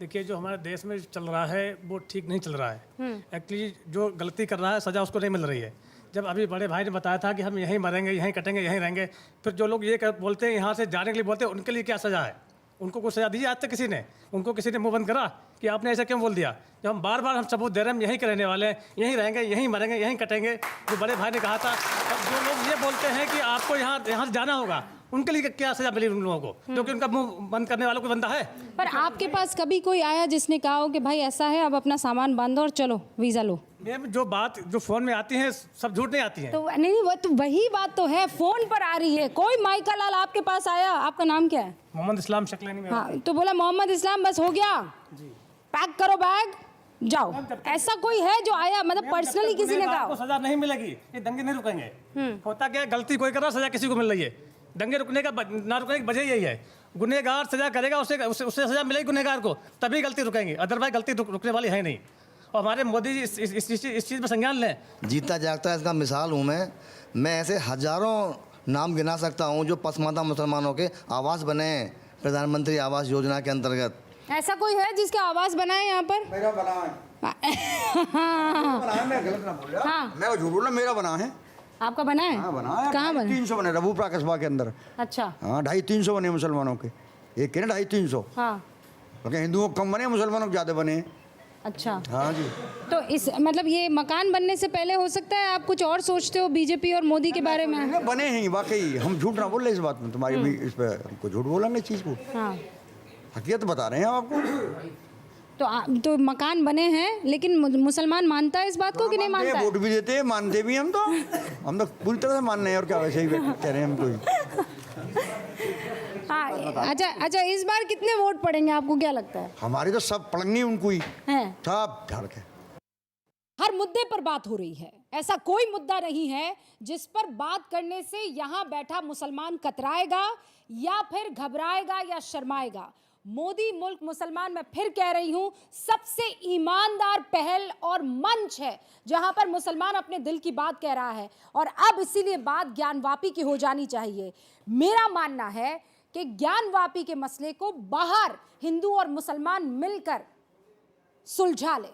देखिए, जो हमारे देश में चल रहा है वो ठीक नहीं चल रहा है। एक्चुअली जो गलती कर रहा है सज़ा उसको नहीं मिल रही है। जब अभी बड़े भाई ने बताया था कि हम यहीं मरेंगे, यहीं कटेंगे, यहीं रहेंगे, फिर जो लोग ये बोलते हैं यहाँ से जाने के लिए बोलते हैं, उनके लिए क्या सज़ा है? उनको कोई सज़ा दी आज तक किसी ने? उनको किसी ने मुँह बंद करा कि आपने ऐसा क्यों बोल दिया? जब हम बार बार हम सबूत दे रहे हैं, हम यहीं के रहने वाले हैं, यहीं रहेंगे, यहीं मरेंगे, यहीं कटेंगे, जो बड़े भाई ने कहा था। अब जो लोग ये बोलते हैं कि आपको यहाँ से जाना होगा, उनके लिए क्या सजा मिली उन लोगों को, क्योंकि उनका मुंह बंद करने वाला कोई बंदा है? पर आपके पास कभी कोई आया जिसने कहा हो कि भाई ऐसा है, अब अपना सामान बांधो और चलो वीज़ा लो? मैम, जो बात जो फोन में आती है सब झूठ नहीं आती है। तो नहीं, वो तो वही बात तो है, फोन पर आ रही है। कोई माइका लाल आपके पास आया? आपका नाम क्या है? मोहम्मद इस्लाम शकलानी। हाँ, तो बोला मोहम्मद इस्लाम, बस हो गया, पैक करो बैग, जाओ। ऐसा कोई है जो आया, मतलब पर्सनली किसी ने कहा? सजा नहीं मिलेगी, ये दंगे नहीं रुकेंगे। होता क्या है, गलती कोई कर रहा, सजा किसी को मिल रही है। दंगे रुकने का ना रुकने की वजह यही है, गुनहगार सजा करेगा, उससे सजा मिलेगी गुनहगार को, तभी गलती रुकेंगे, अदरवाइज गलती रुकने वाली है नहीं। और हमारे मोदी जी इस चीज़ में संज्ञान लें। जीता जागता इसका मिसाल हूँ मैं ऐसे हजारों नाम गिना सकता हूँ जो पसमानदा मुसलमानों के आवास बने हैं प्रधानमंत्री आवास योजना के अंतर्गत। ऐसा कोई है जिसका आवास बनाए यहाँ पर? मेरा बना है। मैं गलत ना बोल रहा। हाँ। मैं झूठ बोल रहा, मेरा बना है। आपका बना है? हाँ, बना है। कहाँ बना? 300 बने रबूपुरा कस्बा के अंदर। अच्छा। हाँ, 250-300 बने मुसलमानों के, एक के ना 250-300। हाँ, क्योंकि हिंदुओं को कम बने, मुसलमानों को ज्यादा बने। अच्छा। हाँ जी। तो इस मतलब ये मकान बनने से पहले हो सकता है आप कुछ और सोचते हो बीजेपी और मोदी के बारे में? बने हैं वाकई, हम झूठ ना बोल रहे इस बात में, तुम्हारी भी इस पे हमको झूठ बोलेंगे चीज को। हाँ, हकीकत बता रहे हैं आपको। तो मकान बने हैं, लेकिन मुसलमान मानता है इस बात को कि नहीं मानता है? वोट भी देते हैं, मानते भी हम तो पूरी तरह से मान रहे हैं, और क्या वैसे ही कह रहे हैं हम कोई। हाँ, अच्छा, इस बार कितने वोट पड़ेंगे आपको, क्या लगता है? हमारी तो सब पड़ेंगे उनको ही है, सब झाड़ के। हर मुद्दे पर बात हो रही है, ऐसा कोई मुद्दा नहीं है जिस पर बात करने से यहाँ बैठा मुसलमान कतराएगा या फिर घबराएगा या शर्माएगा। मोदी मुल्क मुसलमान, मैं फिर कह रही हूं, सबसे ईमानदार पहल और मंच है जहां पर मुसलमान अपने दिल की बात कह रहा है, और अब इसीलिए बात ज्ञानवापी की हो जानी चाहिए। मेरा मानना है कि ज्ञानवापी के मसले को बाहर हिंदू और मुसलमान मिलकर सुलझा ले,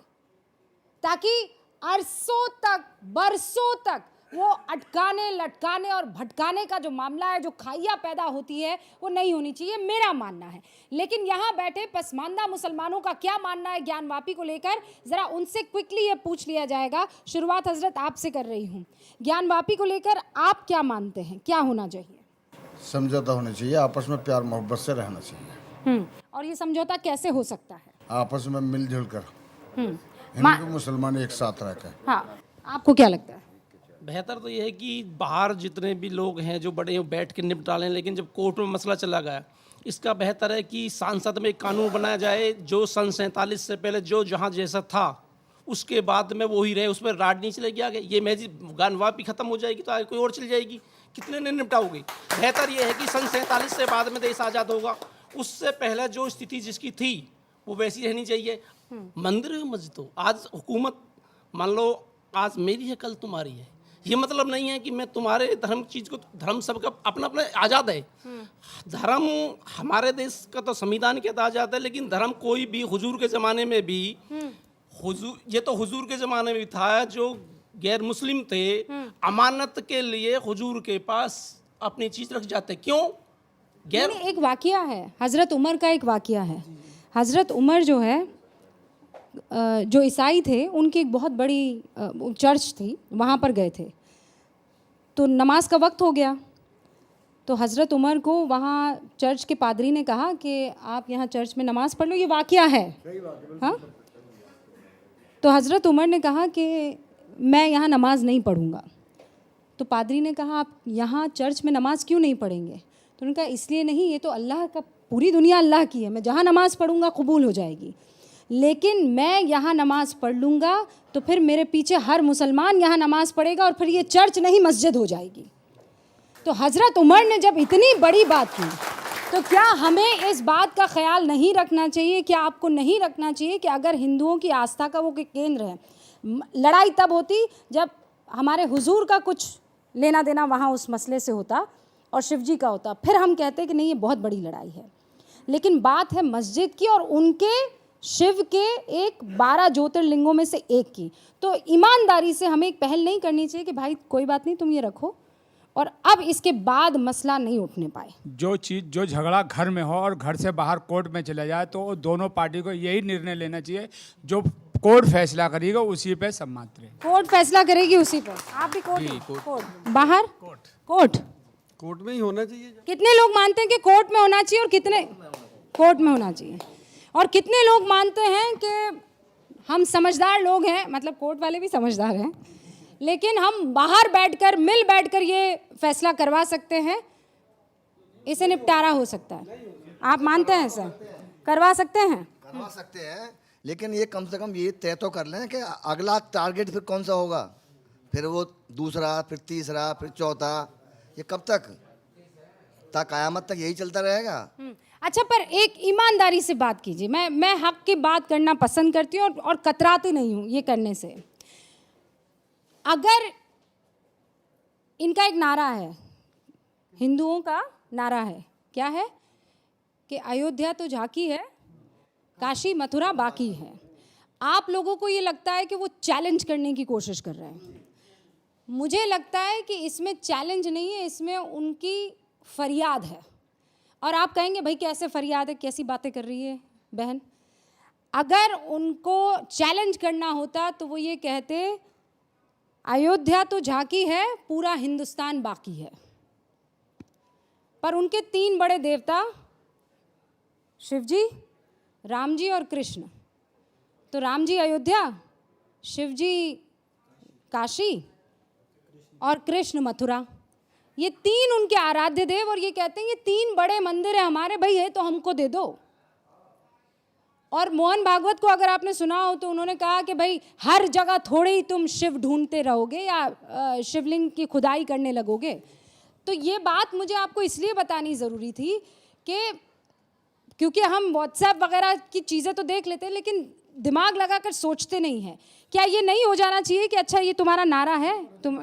ताकि अरसों तक, बरसों तक वो अटकाने, लटकाने और भटकाने का जो मामला है, जो खाइया पैदा होती है, वो नहीं होनी चाहिए, मेरा मानना है। लेकिन यहाँ बैठे पसमानदा मुसलमानों का क्या मानना है ज्ञानवापी को लेकर, जरा उनसे क्विकली ये पूछ लिया जाएगा। शुरुआत हजरत आपसे कर रही हूँ, ज्ञानवापी को लेकर आप क्या मानते हैं, क्या होना चाहिए? समझौता होना चाहिए, आपस में प्यार मोहब्बत से रहना चाहिए। और ये समझौता कैसे हो सकता है? आपस में मिलजुल कर, हिंदू मुसलमान एक साथ रहकर। हाँ, आपको क्या लगता है? बेहतर तो ये है कि बाहर जितने भी लोग हैं जो बड़े हैं बैठ के निपटा लें, लेकिन जब कोर्ट में मसला चला गया, इसका बेहतर है कि सांसद में एक कानून बनाया जाए जो सन 47 से पहले जो जहाँ जैसा था उसके बाद में वही रहे, उस पर राड नहीं चलेगी आगे। ये महजी ज्ञानवापी खत्म हो जाएगी तो आगे कोई और चल जाएगी, कितने ने निपटाओगे? बेहतर ये है कि सन 47 से बाद में देश आज़ाद होगा, उससे पहले जो स्थिति जिसकी थी वो वैसी रहनी चाहिए। मंदिर मस्जिदों, आज हुकूमत मान लो आज मेरी है कल तुम्हारी है, ये मतलब नहीं है कि मैं तुम्हारे धर्म चीज को, धर्म सबका अपना अपना आज़ाद है। धर्म हमारे देश का तो संविधान के तहत आज़ाद है, लेकिन धर्म कोई भी हुजूर के ज़माने में भी हुजूर, ये तो हुजूर के ज़माने में था, जो गैर मुस्लिम थे अमानत के लिए हुजूर के पास अपनी चीज़ रख जाते। क्यों? गैर नहीं, एक वाकया है, हज़रत उमर का एक वाकया है। हज़रत उमर जो है, जो ईसाई थे, उनकी एक बहुत बड़ी चर्च थी, वहाँ पर गए थे। तो नमाज का वक्त हो गया, तो हज़रत उमर को वहाँ चर्च के पादरी ने कहा कि आप यहाँ चर्च में नमाज़ पढ़ लो, ये वाकया है। हाँ, तो हज़रत उमर ने कहा कि मैं यहाँ नमाज़ नहीं पढ़ूँगा। तो पादरी ने कहा आप यहाँ चर्च में नमाज़ क्यों नहीं पढ़ेंगे? तो उन्होंने कहा इसलिए नहीं, ये तो अल्लाह का, पूरी दुनिया अल्लाह की है, मैं जहाँ नमाज़ पढ़ूँगा कबूल हो जाएगी, लेकिन मैं यहाँ नमाज़ पढ़ लूँगा तो फिर मेरे पीछे हर मुसलमान यहाँ नमाज़ पढ़ेगा और फिर ये चर्च नहीं मस्जिद हो जाएगी। तो हज़रत उमर ने जब इतनी बड़ी बात की, तो क्या हमें इस बात का ख्याल नहीं रखना चाहिए, क्या आपको नहीं रखना चाहिए कि अगर हिंदुओं की आस्था का वो केंद्र है, लड़ाई तब होती जब हमारे हुजूर का कुछ लेना देना वहाँ उस मसले से होता और शिव जी का होता, फिर हम कहते कि नहीं ये बहुत बड़ी लड़ाई है। लेकिन बात है मस्जिद की और उनके शिव के एक 12 ज्योतिर्लिंगों में से एक की। तो ईमानदारी से हमें एक पहल नहीं करनी चाहिए कि भाई कोई बात नहीं, तुम ये रखो, और अब इसके बाद मसला नहीं उठने पाए। जो झगड़ा घर में हो और घर से बाहर कोर्ट में चला जाए, तो दोनों पार्टी को यही निर्णय लेना चाहिए, जो कोर्ट फैसला करेगा उसी पे सब मानते रहे। कोर्ट फैसला करेगी उसी पर। आप भी कोर्ट बाहर कोर्ट में ही होना चाहिए। कितने लोग मानते हैं कि कोर्ट में होना चाहिए और कितने कोर्ट में होना चाहिए, और कितने लोग मानते हैं कि हम समझदार लोग हैं, मतलब कोर्ट वाले भी समझदार हैं, लेकिन हम बाहर बैठकर मिल बैठकर ये फैसला करवा सकते हैं, इसे निपटारा हो सकता है। आप मानते हैं सर? करवा सकते हैं? करवा सकते हैं, लेकिन ये कम से कम ये तय तो कर लें कि अगला टारगेट फिर कौन सा होगा, फिर वो दूसरा, फिर तीसरा, फिर चौथा, ये कब तक? क़यामत तक यही चलता रहेगा। अच्छा, पर एक ईमानदारी से बात कीजिए। मैं हक की बात करना पसंद करती हूँ और कतराती नहीं हूँ ये करने से। अगर इनका एक नारा है, हिंदुओं का नारा है, क्या है कि अयोध्या तो झांकी है, काशी मथुरा बाकी है। आप लोगों को ये लगता है कि वो चैलेंज करने की कोशिश कर रहे हैं। मुझे लगता है कि इसमें चैलेंज नहीं है, इसमें उनकी फरियाद है। और आप कहेंगे भाई कैसे फरियाद है, कैसी बातें कर रही है बहन? अगर उनको चैलेंज करना होता तो वो ये कहते अयोध्या तो झांकी है, पूरा हिंदुस्तान बाकी है। पर उनके 3 बड़े देवता शिव जी, राम जी और कृष्ण, तो राम जी अयोध्या, शिव जी काशी और कृष्ण मथुरा, ये 3 उनके आराध्य देव, और ये कहते हैं ये 3 बड़े मंदिर है हमारे, भाई है तो हमको दे दो। और मोहन भागवत को अगर आपने सुना हो तो उन्होंने कहा कि भाई हर जगह थोड़े ही तुम शिव ढूंढते रहोगे या शिवलिंग की खुदाई करने लगोगे। तो ये बात मुझे आपको इसलिए बतानी ज़रूरी थी कि क्योंकि हम व्हाट्सएप वगैरह की चीज़ें तो देख लेते हैं, लेकिन दिमाग लगाकर सोचते नहीं हैं। क्या ये नहीं हो जाना चाहिए कि अच्छा ये तुम्हारा नारा है, तुम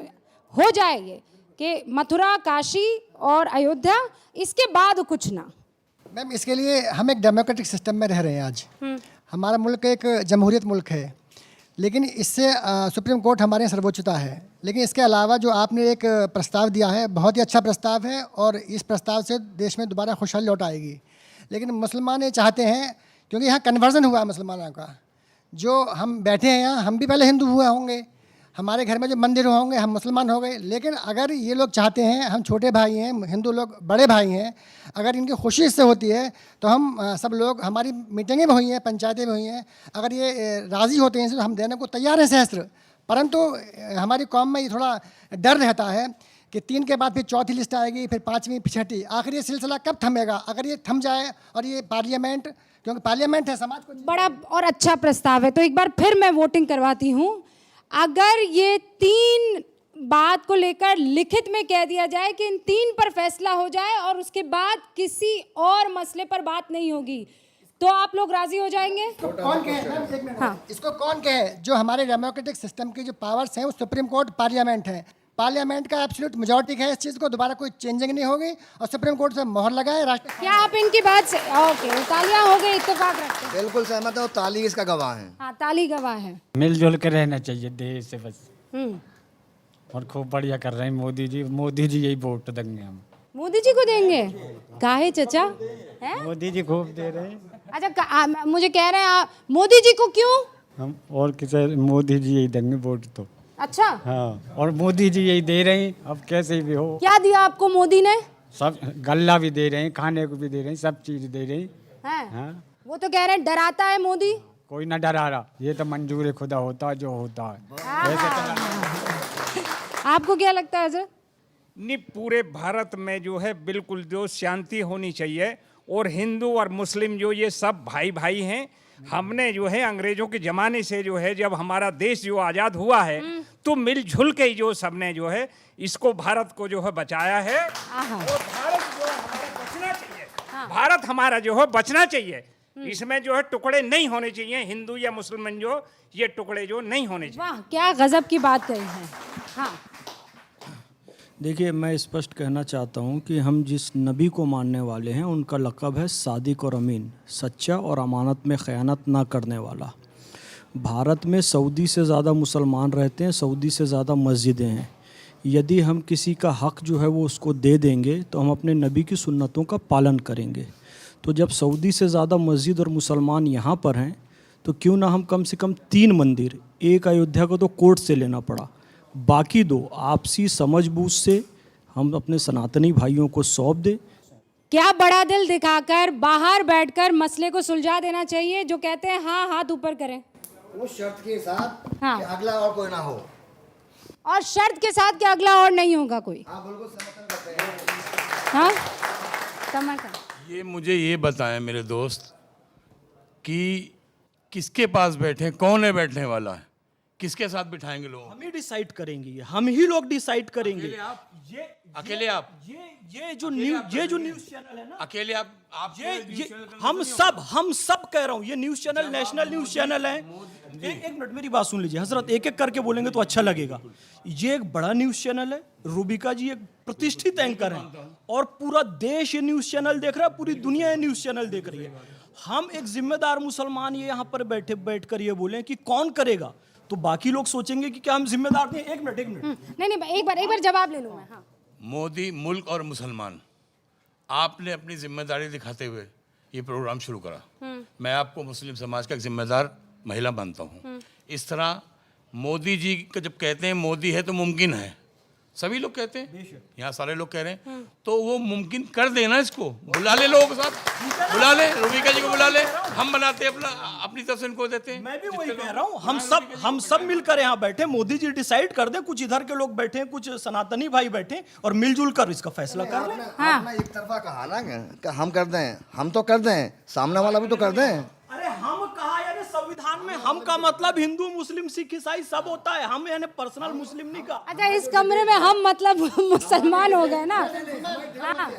हो जाए ये कि मथुरा, काशी और अयोध्या, इसके बाद कुछ ना? मैम, इसके लिए हम एक डेमोक्रेटिक सिस्टम में रह रहे हैं आज। हमारा मुल्क एक जमहूरियत मुल्क है, लेकिन इससे सुप्रीम कोर्ट हमारे यहाँ सर्वोच्चता है। लेकिन इसके अलावा जो आपने एक प्रस्ताव दिया है, बहुत ही अच्छा प्रस्ताव है, और इस प्रस्ताव से देश में दोबारा खुशहाली लौट आएगी। लेकिन मुसलमान ये चाहते हैं, क्योंकि यहाँ कन्वर्जन हुआ है मुसलमानों का, जो हम बैठे हैं यहाँ, हम भी पहले हिंदू हुए होंगे, हमारे घर में जो मंदिर होंगे हम मुसलमान हो गए। लेकिन अगर ये लोग चाहते हैं, हम छोटे भाई हैं, हिंदू लोग बड़े भाई हैं, अगर इनकी खुशी इससे होती है तो हम सब लोग, हमारी मीटिंगें भी हुई हैं, पंचायतें भी हुई हैं, अगर ये राज़ी होते हैं तो हम देने को तैयार हैं सहस्त्र। परंतु हमारी कौम में ये थोड़ा डर रहता है कि 3 के बाद फिर चौथी लिस्ट आएगी, फिर 5वीं, फिर 6ठी, आखिर ये सिलसिला कब थमेगा? अगर ये थम जाए और ये पार्लियामेंट, क्योंकि पार्लियामेंट है, समाज को बड़ा और अच्छा प्रस्ताव है, तो एक बार फिर मैं वोटिंग करवाती हूँ। अगर ये 3 बात को लेकर लिखित में कह दिया जाए कि इन 3 पर फैसला हो जाए और उसके बाद किसी और मसले पर बात नहीं होगी, तो आप लोग राजी हो जाएंगे? कौन कहे? हाँ, इसको कौन कहे? जो हमारे डेमोक्रेटिक सिस्टम की जो पावर्स हैं वो सुप्रीम कोर्ट, पार्लियामेंट है। पार्लियामेंट का एब्सोल्यूट मेजॉरिटी है, इस चीज़ को दोबारा कोई चेंजिंग नहीं होगी और सुप्रीम कोर्ट से मोहर लगाए। राष्ट्र क्या आप इनकी बात से ओके, तालियां हो गई, इत्तेफाक रखते हैं। बिल्कुल सहमत है और ताली इसका गवाह है। हाँ, ताली गवाह है। मिलजुल के रहना चाहिए देश से बस, हम्म, और खूब बढ़िया कर रहे हैं मोदी जी यही वोट देंगे हम। मोदी जी को देंगे? काहे चचा हैं? मोदी जी खूब दे रहे हैं अच्छा, मुझे कह रहे हैं आप मोदी जी को क्यों? हम, और किसे मोदी जी यही देंगे वोट तो। अच्छा, हाँ, और मोदी जी यही दे रहे हैं, अब कैसे भी हो। क्या दिया आपको मोदी ने? सब गल्ला भी दे रहे हैं, खाने को भी दे रहे हैं, सब चीज दे रहे हैं। हैं? हाँ, वो तो कह रहे हैं डराता है मोदी। कोई ना डरा रहा, ये तो मंजूर खुदा होता है जो होता है। आपको क्या लगता है हजरत? नहीं, पूरे भारत में जो है बिल्कुल जो शांति होनी चाहिए, और हिंदू और मुस्लिम जो ये सब भाई भाई हैं। हमने जो है अंग्रेजों के ज़माने से जो है जब हमारा देश जो आज़ाद हुआ है तो मिलजुल के ही जो सबने जो है इसको भारत को जो है बचाया है, और भारत जो है हमारा बचना चाहिए। भारत हमारा जो है बचना चाहिए, इसमें जो है टुकड़े नहीं होने चाहिए, हिंदू या मुसलमान जो ये टुकड़े जो नहीं होने चाहिए। वाह, क्या गजब की बात कही है। हाँ, देखिए, मैं स्पष्ट कहना चाहता हूं कि हम जिस नबी को मानने वाले हैं उनका लक़ब है सादिक और अमीन, सच्चा और अमानत में ख़यानत ना करने वाला। भारत में सऊदी से ज़्यादा मुसलमान रहते हैं, सऊदी से ज़्यादा मस्जिदें हैं। यदि हम किसी का हक़ जो है वो उसको दे देंगे तो हम अपने नबी की सुन्नतों का पालन करेंगे। तो जब सऊदी से ज़्यादा मस्जिद और मुसलमान यहाँ पर हैं तो क्यों ना हम कम से कम 3 मंदिर, एक अयोध्या को तो कोर्ट से लेना पड़ा, बाकी 2 आपसी समझबूझ से हम अपने सनातनी भाइयों को सौंप दें। क्या बड़ा दिल दिखाकर बाहर बैठकर मसले को सुलझा देना चाहिए। जो कहते हैं हाँ, हाथ ऊपर करें, उस शर्त के साथ हाँ, कि अगला और कोई ना हो, और शर्त के साथ कि अगला और नहीं होगा कोई। हाँ बिल्कुल समर्थन करते हैं। हाँ, समर्थन। ये मुझे ये बताएं मेरे दोस्त कि किसके पास बैठे, कौन है बैठने वाला है, किसके साथ बिठाएंगे लोग? हम ही डिसाइड करेंगे, हम ही लोग डिसाइड करेंगे। अकेले आप ये जो न्यूज़ चैनल है ना, अकेले आप ये हम सब कह रहा हूँ, ये news channel national news channel है। एक मिनट मेरी बात सुन लीजिए हजरत, एक एक करके बोलेंगे तो अच्छा लगेगा। ये एक बड़ा न्यूज़ चैनल है, रूबिका जी एक प्रतिष्ठित एंकर हैं और पूरा देश ये न्यूज़ चैनल देख रहा है, पूरी दुनिया ये न्यूज़ चैनल देख रही है। हम एक जिम्मेदार मुसलमान ये यहाँ पर बैठकर ये बोलें कि कौन करेगा, तो बाकी लोग सोचेंगे कि क्या हम जिम्मेदार नहीं। एक मिनट नहीं, एक बार जवाब ले लूँ मैं। हाँ, मोदी, मुल्क और मुसलमान, आपने अपनी जिम्मेदारी दिखाते हुए ये प्रोग्राम शुरू करा। मैं आपको मुस्लिम समाज का एक जिम्मेदार महिला मानता हूँ। इस तरह मोदी जी का जब कहते हैं मोदी है तो मुमकिन है, सभी लोग कहते हैं, यहाँ सारे लोग कह रहे हैं, तो वो मुमकिन कर देना, इसको बुला ले लोगों के साथ, बुला ले, रूबिका जी को बुला ले, हम बनाते अपनी तरफ से इनको देते हैं। मैं भी वही कह रहा हूँ, हम सब मिलकर यहाँ बैठे, मोदी जी डिसाइड कर दें, कुछ इधर के लोग बैठे, कुछ सनातनी भाई बैठे और मिलजुल कर इसका फैसला कर लें। आपने एक तरफा कहा ना कि हम कर दें, हम तो कर दें, सामने वाला भी तो कर दें। अरे हम कहा यानी संविधान में हम का मतलब हिंदू, मुस्लिम, सिख, ईसाई सब होता है, हम यानी पर्सनल मुस्लिम नहीं का। अच्छा, इस कमरे में हम मतलब मुसलमान हो गए ना। हाँ,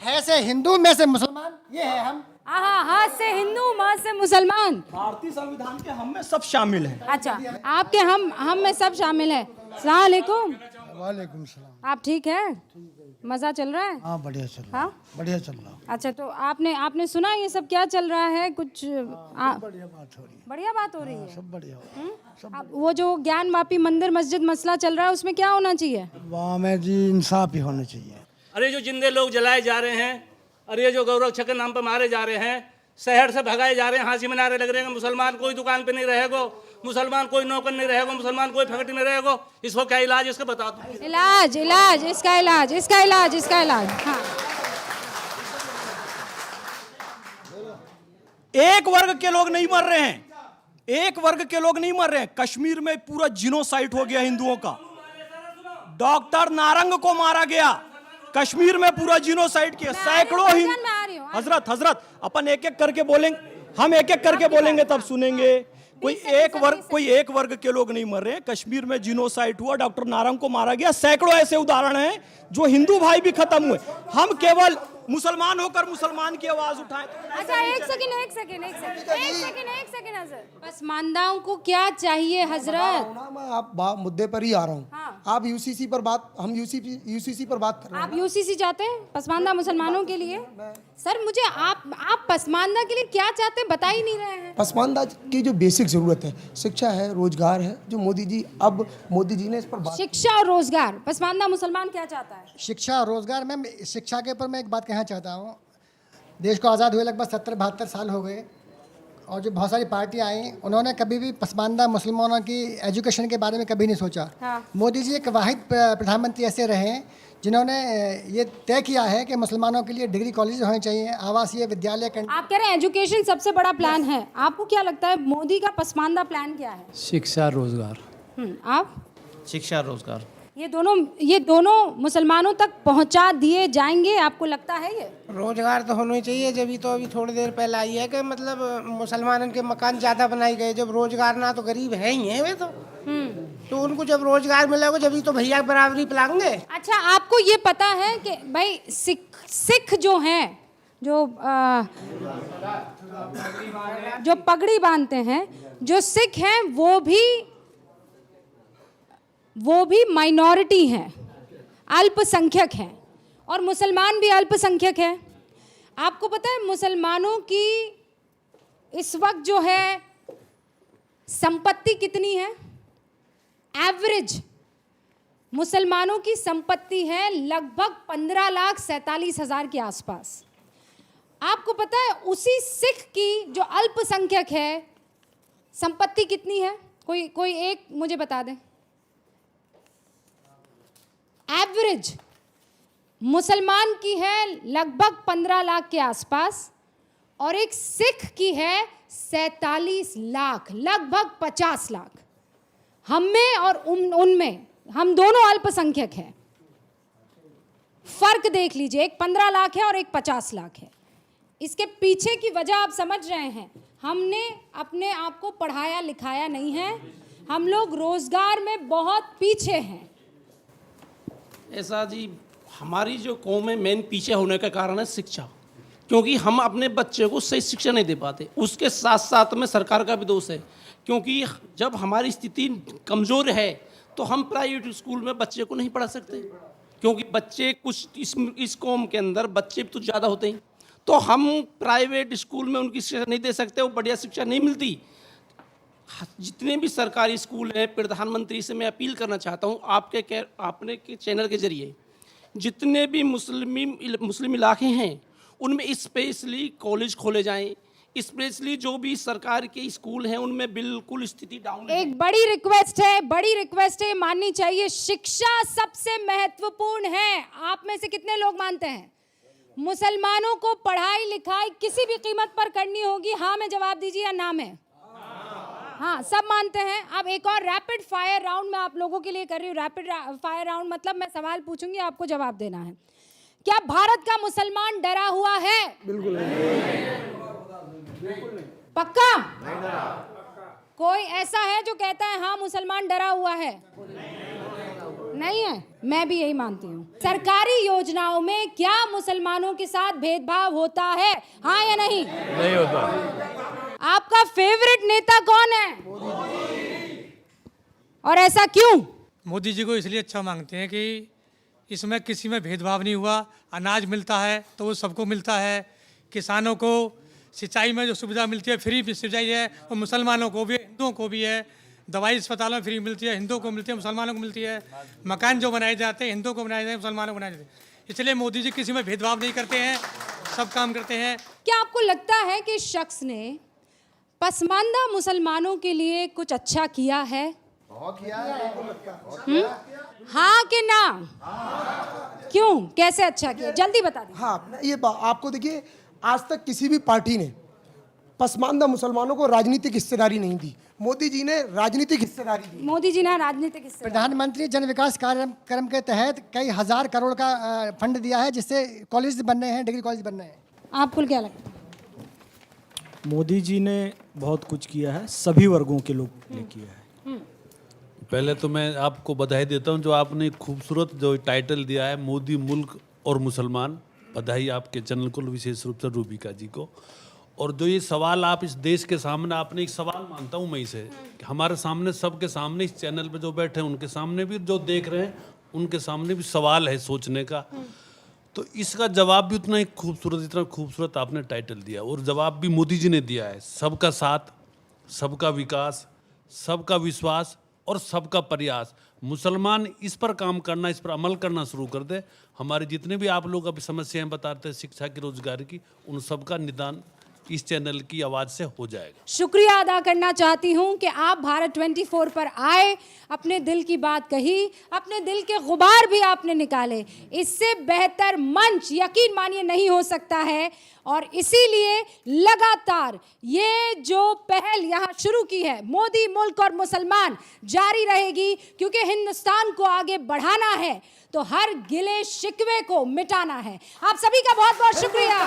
है से हिंदू, में से मुसलमान, ये है हम। हाँ, हाथ से हिंदू, माँ से मुसलमान। भारतीय संविधान के हम में सब शामिल हैं। अच्छा, आपके हम में सब शामिल है। अस्सलाम वालेकुम। वालेकुम सलाम। आप ठीक है? मजा चल रहा है? हाँ, बढ़िया चल रहा है। हाँ, बढ़िया चल रहा है। अच्छा, तो आपने सुना ये सब क्या चल रहा है? कुछ बढ़िया बात हो रही है। बढ़िया बात हो रही है। सब बढ़िया हो। अब वो जो ज्ञान वापी मंदिर मस्जिद मसला चल रहा है उसमें क्या होना चाहिए? वहाँ में जी इंसाफ ही होना चाहिए। अरे जो जिंदे लोग जलाए जा रहे हैं, अरे ये जो गौरक्षा के नाम पर मारे जा रहे हैं, शहर से भगाए जा रहे हैं, हाँसी में नारे लग रहे हैं, मुसलमान कोई दुकान पे नहीं रहेगा, मुसलमान कोई नौकर नहीं रहेगा, मुसलमान कोई फैक्ट्री में रहेगा, इसको क्या इलाज इसका बताओ। इलाज इसका इलाज। हाँ, एक वर्ग के लोग नहीं मर रहे हैं, एक वर्ग के लोग नहीं मर रहे हैं। कश्मीर में पूरा जिनोसाइड हो गया हिंदुओं का, डॉक्टर नारंग को मारा गया, कश्मीर में पूरा जिनोसाइड किया, सैकड़ों हिंदू। हजरत अपन एक एक करके बोलेंगे, हम एक एक करके बोलेंगे तब सुनेंगे। कोई एक वर्ग के लोग नहीं मर रहे हैं, कश्मीर में जिनोसाइड हुआ, डॉक्टर नारंग को मारा गया, सैकड़ों ऐसे उदाहरण हैं जो हिंदू भाई भी खत्म हुए। हम केवल मुसलमान होकर मुसलमान की आवाज उठाएं। अच्छा एक सेकंड हजरत, पसमानदाओं को क्या चाहिए हजरत? मैं आप मुद्दे पर ही आ रहा हूँ। हाँ। आप यूसीसी पर बात, हम यूसीसी पर बात कर रहे हैं। आप यूसीसी चाहते हैं पसमानदा मुसलमानों के लिए? सर मुझे आप पसमानदा के लिए क्या चाहते हैं बता ही नहीं रहे हैं। पसमानदा की जो बेसिक जरूरत है, शिक्षा है, रोजगार है, जो मोदी जी ने इस पर बात। शिक्षा और रोजगार, पसमानदा मुसलमान क्या चाहता है? शिक्षा और रोजगार में, शिक्षा के ऊपर मैं एक बात कहना चाहता हूँ। देश को आज़ाद हुए लगभग 70-72 साल हो गए और जो बहुत सारी पार्टियां आई उन्होंने कभी भी पसमानदा मुसलमानों की एजुकेशन के बारे में कभी नहीं सोचा। हाँ। मोदी जी एक वाहिद प्रधानमंत्री ऐसे रहे हैं जिन्होंने ये तय किया है कि मुसलमानों के लिए डिग्री कॉलेज होने चाहिए, आवासीय विद्यालय। आप कह रहे हैं एजुकेशन सबसे बड़ा प्लान है, आपको क्या लगता है मोदी का पसमानदा प्लान क्या है? शिक्षा रोजगार। आप? शिक्षा रोजगार। ये दोनों मुसलमानों तक पहुंचा दिए जाएंगे, आपको लगता है ये? रोजगार तो होना ही चाहिए। जब तो अभी थोड़ी देर पहले आई है कि मतलब मुसलमानों के मकान ज़्यादा बनाए गए। जब रोजगार ना तो गरीब है ही है वे तो उनको जब रोजगार मिलेगा जब तो भैया बराबरी पिलाएंगे। अच्छा आपको ये पता है कि भाई सिख जो हैं जो पगड़ी बांधते हैं, जो सिख हैं वो भी माइनॉरिटी हैं, अल्पसंख्यक हैं, और मुसलमान भी अल्पसंख्यक हैं। आपको पता है मुसलमानों की इस वक्त जो है संपत्ति कितनी है? एवरेज मुसलमानों की संपत्ति है लगभग 15,47,000 के आसपास। आपको पता है उसी सिख की जो अल्पसंख्यक है संपत्ति कितनी है? कोई एक मुझे बता दें। एवरेज मुसलमान की है लगभग 15 लाख के आसपास और एक सिख की है 47 लाख, लगभग 50 लाख। हम में और उनमें हम दोनों अल्पसंख्यक हैं। फर्क देख लीजिए, एक 15 लाख है और एक 50 लाख है। इसके पीछे की वजह आप समझ रहे हैं। हमने अपने आप को पढ़ाया लिखाया नहीं है, हम लोग रोजगार में बहुत पीछे हैं। ऐसा जी, हमारी जो कौम है मेन पीछे होने का कारण है शिक्षा, क्योंकि हम अपने बच्चे को सही शिक्षा नहीं दे पाते। उसके साथ साथ में सरकार का भी दोष है, क्योंकि जब हमारी स्थिति कमज़ोर है तो हम प्राइवेट स्कूल में बच्चे को नहीं पढ़ा सकते, क्योंकि बच्चे कुछ इस कौम के अंदर बच्चे तो ज़्यादा होते हैं, तो हम प्राइवेट स्कूल में उनकी शिक्षा नहीं दे सकते, वो बढ़िया शिक्षा नहीं मिलती। जितने भी सरकारी स्कूल हैं, प्रधानमंत्री से मैं अपील करना चाहता हूँ आपने के चैनल के जरिए, जितने भी मुस्लिम इलाके हैं उनमें स्पेशली कॉलेज खोले जाएं, स्पेशली जो भी सरकार के स्कूल हैं उनमें बिल्कुल स्थिति डाउन है। एक बड़ी रिक्वेस्ट है, माननी चाहिए। शिक्षा सबसे महत्वपूर्ण है। आप में से कितने लोग मानते हैं मुसलमानों को पढ़ाई लिखाई किसी भी कीमत पर करनी होगी? हाँ में जवाब दीजिए या ना में? हाँ, सब मानते हैं। अब एक और रैपिड फायर राउंड मैं आप लोगों के लिए कर रही हूँ। रैपिड फायर राउंड मतलब मैं सवाल पूछूंगी, आपको जवाब देना है। क्या भारत का मुसलमान डरा हुआ है? बिल्कुल पक्का? कोई ऐसा है जो कहता है हाँ मुसलमान डरा हुआ है? नहीं है। मैं भी यही मानती हूँ। सरकारी योजनाओं में क्या मुसलमानों के साथ भेदभाव होता है? हाँ या नहीं? नहीं होता। आपका फेवरेट नेता कौन है और ऐसा क्यों? मोदी जी को इसलिए अच्छा मांगते हैं कि इसमें किसी में भेदभाव नहीं हुआ। अनाज मिलता है तो वो सबको मिलता है। किसानों को सिंचाई में जो सुविधा मिलती है फ्री सिंचाई है, वो मुसलमानों को भी हिंदुओं को भी है। दवाई अस्पतालों में फ्री मिलती है, हिंदुओं को मिलती है, मुसलमानों को मिलती है। मकान जो बनाए जाते हैं हिंदुओं को बनाए जाते हैं, मुसलमानों को बनाए जाते हैं। इसलिए मोदी जी किसी में भेदभाव नहीं करते हैं, सब काम करते हैं। क्या आपको लगता है कि शख्स ने पसमानदा मुसलमानों के लिए कुछ अच्छा किया है? हाँ कि ना? क्यों, कैसे अच्छा किया, जल्दी बता दीजिए। हाँ, ये आपको देखिए, आज तक किसी भी पार्टी ने पसमानदा मुसलमानों को राजनीतिक हिस्सेदारी नहीं दी। मोदी जी ने राजनीतिक हिस्सेदारी दी। मोदी जी ने राजनीतिक हिस्सेदारी। प्रधानमंत्री जन विकास कार्यक्रम के तहत कई हजार करोड़ का फंड दिया है, जिससे कॉलेज बन रहे हैं, डिग्री कॉलेज बन रहे हैं। आपको क्या लगता है? मोदी जी ने बहुत कुछ किया है, सभी वर्गों के लोग ने किया है। पहले तो मैं आपको बधाई देता हूं जो आपने खूबसूरत जो टाइटल दिया है, मोदी मुल्क और मुसलमान। बधाई आपके चैनल को, विशेष रूप से रूबिका जी को। और जो ये सवाल आप इस देश के सामने, आपने एक सवाल मानता हूँ मैं इसे, कि हमारे सामने, सबके सामने, इस चैनल पे जो बैठे हैं उनके सामने भी, जो देख रहे हैं उनके सामने भी सवाल है सोचने का। तो इसका जवाब भी उतना ही खूबसूरत, इतना खूबसूरत आपने टाइटल दिया, और जवाब भी मोदी जी ने दिया है। सबका साथ, सबका विकास, सबका विश्वास और सबका प्रयास। मुसलमान इस पर काम करना, इस पर अमल करना शुरू कर दे, हमारे जितने भी आप लोग अभी समस्याएं बताते हैं शिक्षा की, रोजगार की, उन सबका निदान इस चैनल की आवाज से हो जाएगा। शुक्रिया अदा करना चाहती हूं कि आप भारत 24 पर आए, अपने दिल की बात कही, अपने दिल के गुबार भी आपने निकाले। इससे बेहतर मंच यकीन मानिए नहीं हो सकता है, और इसीलिए लगातार ये जो पहल यहाँ शुरू की है, मोदी, मुल्क और मुसलमान, जारी रहेगी, क्योंकि हिंदुस्तान को आगे बढ़ाना है तो हर गिले शिकवे को मिटाना है। आप सभी का बहुत बहुत शुक्रिया।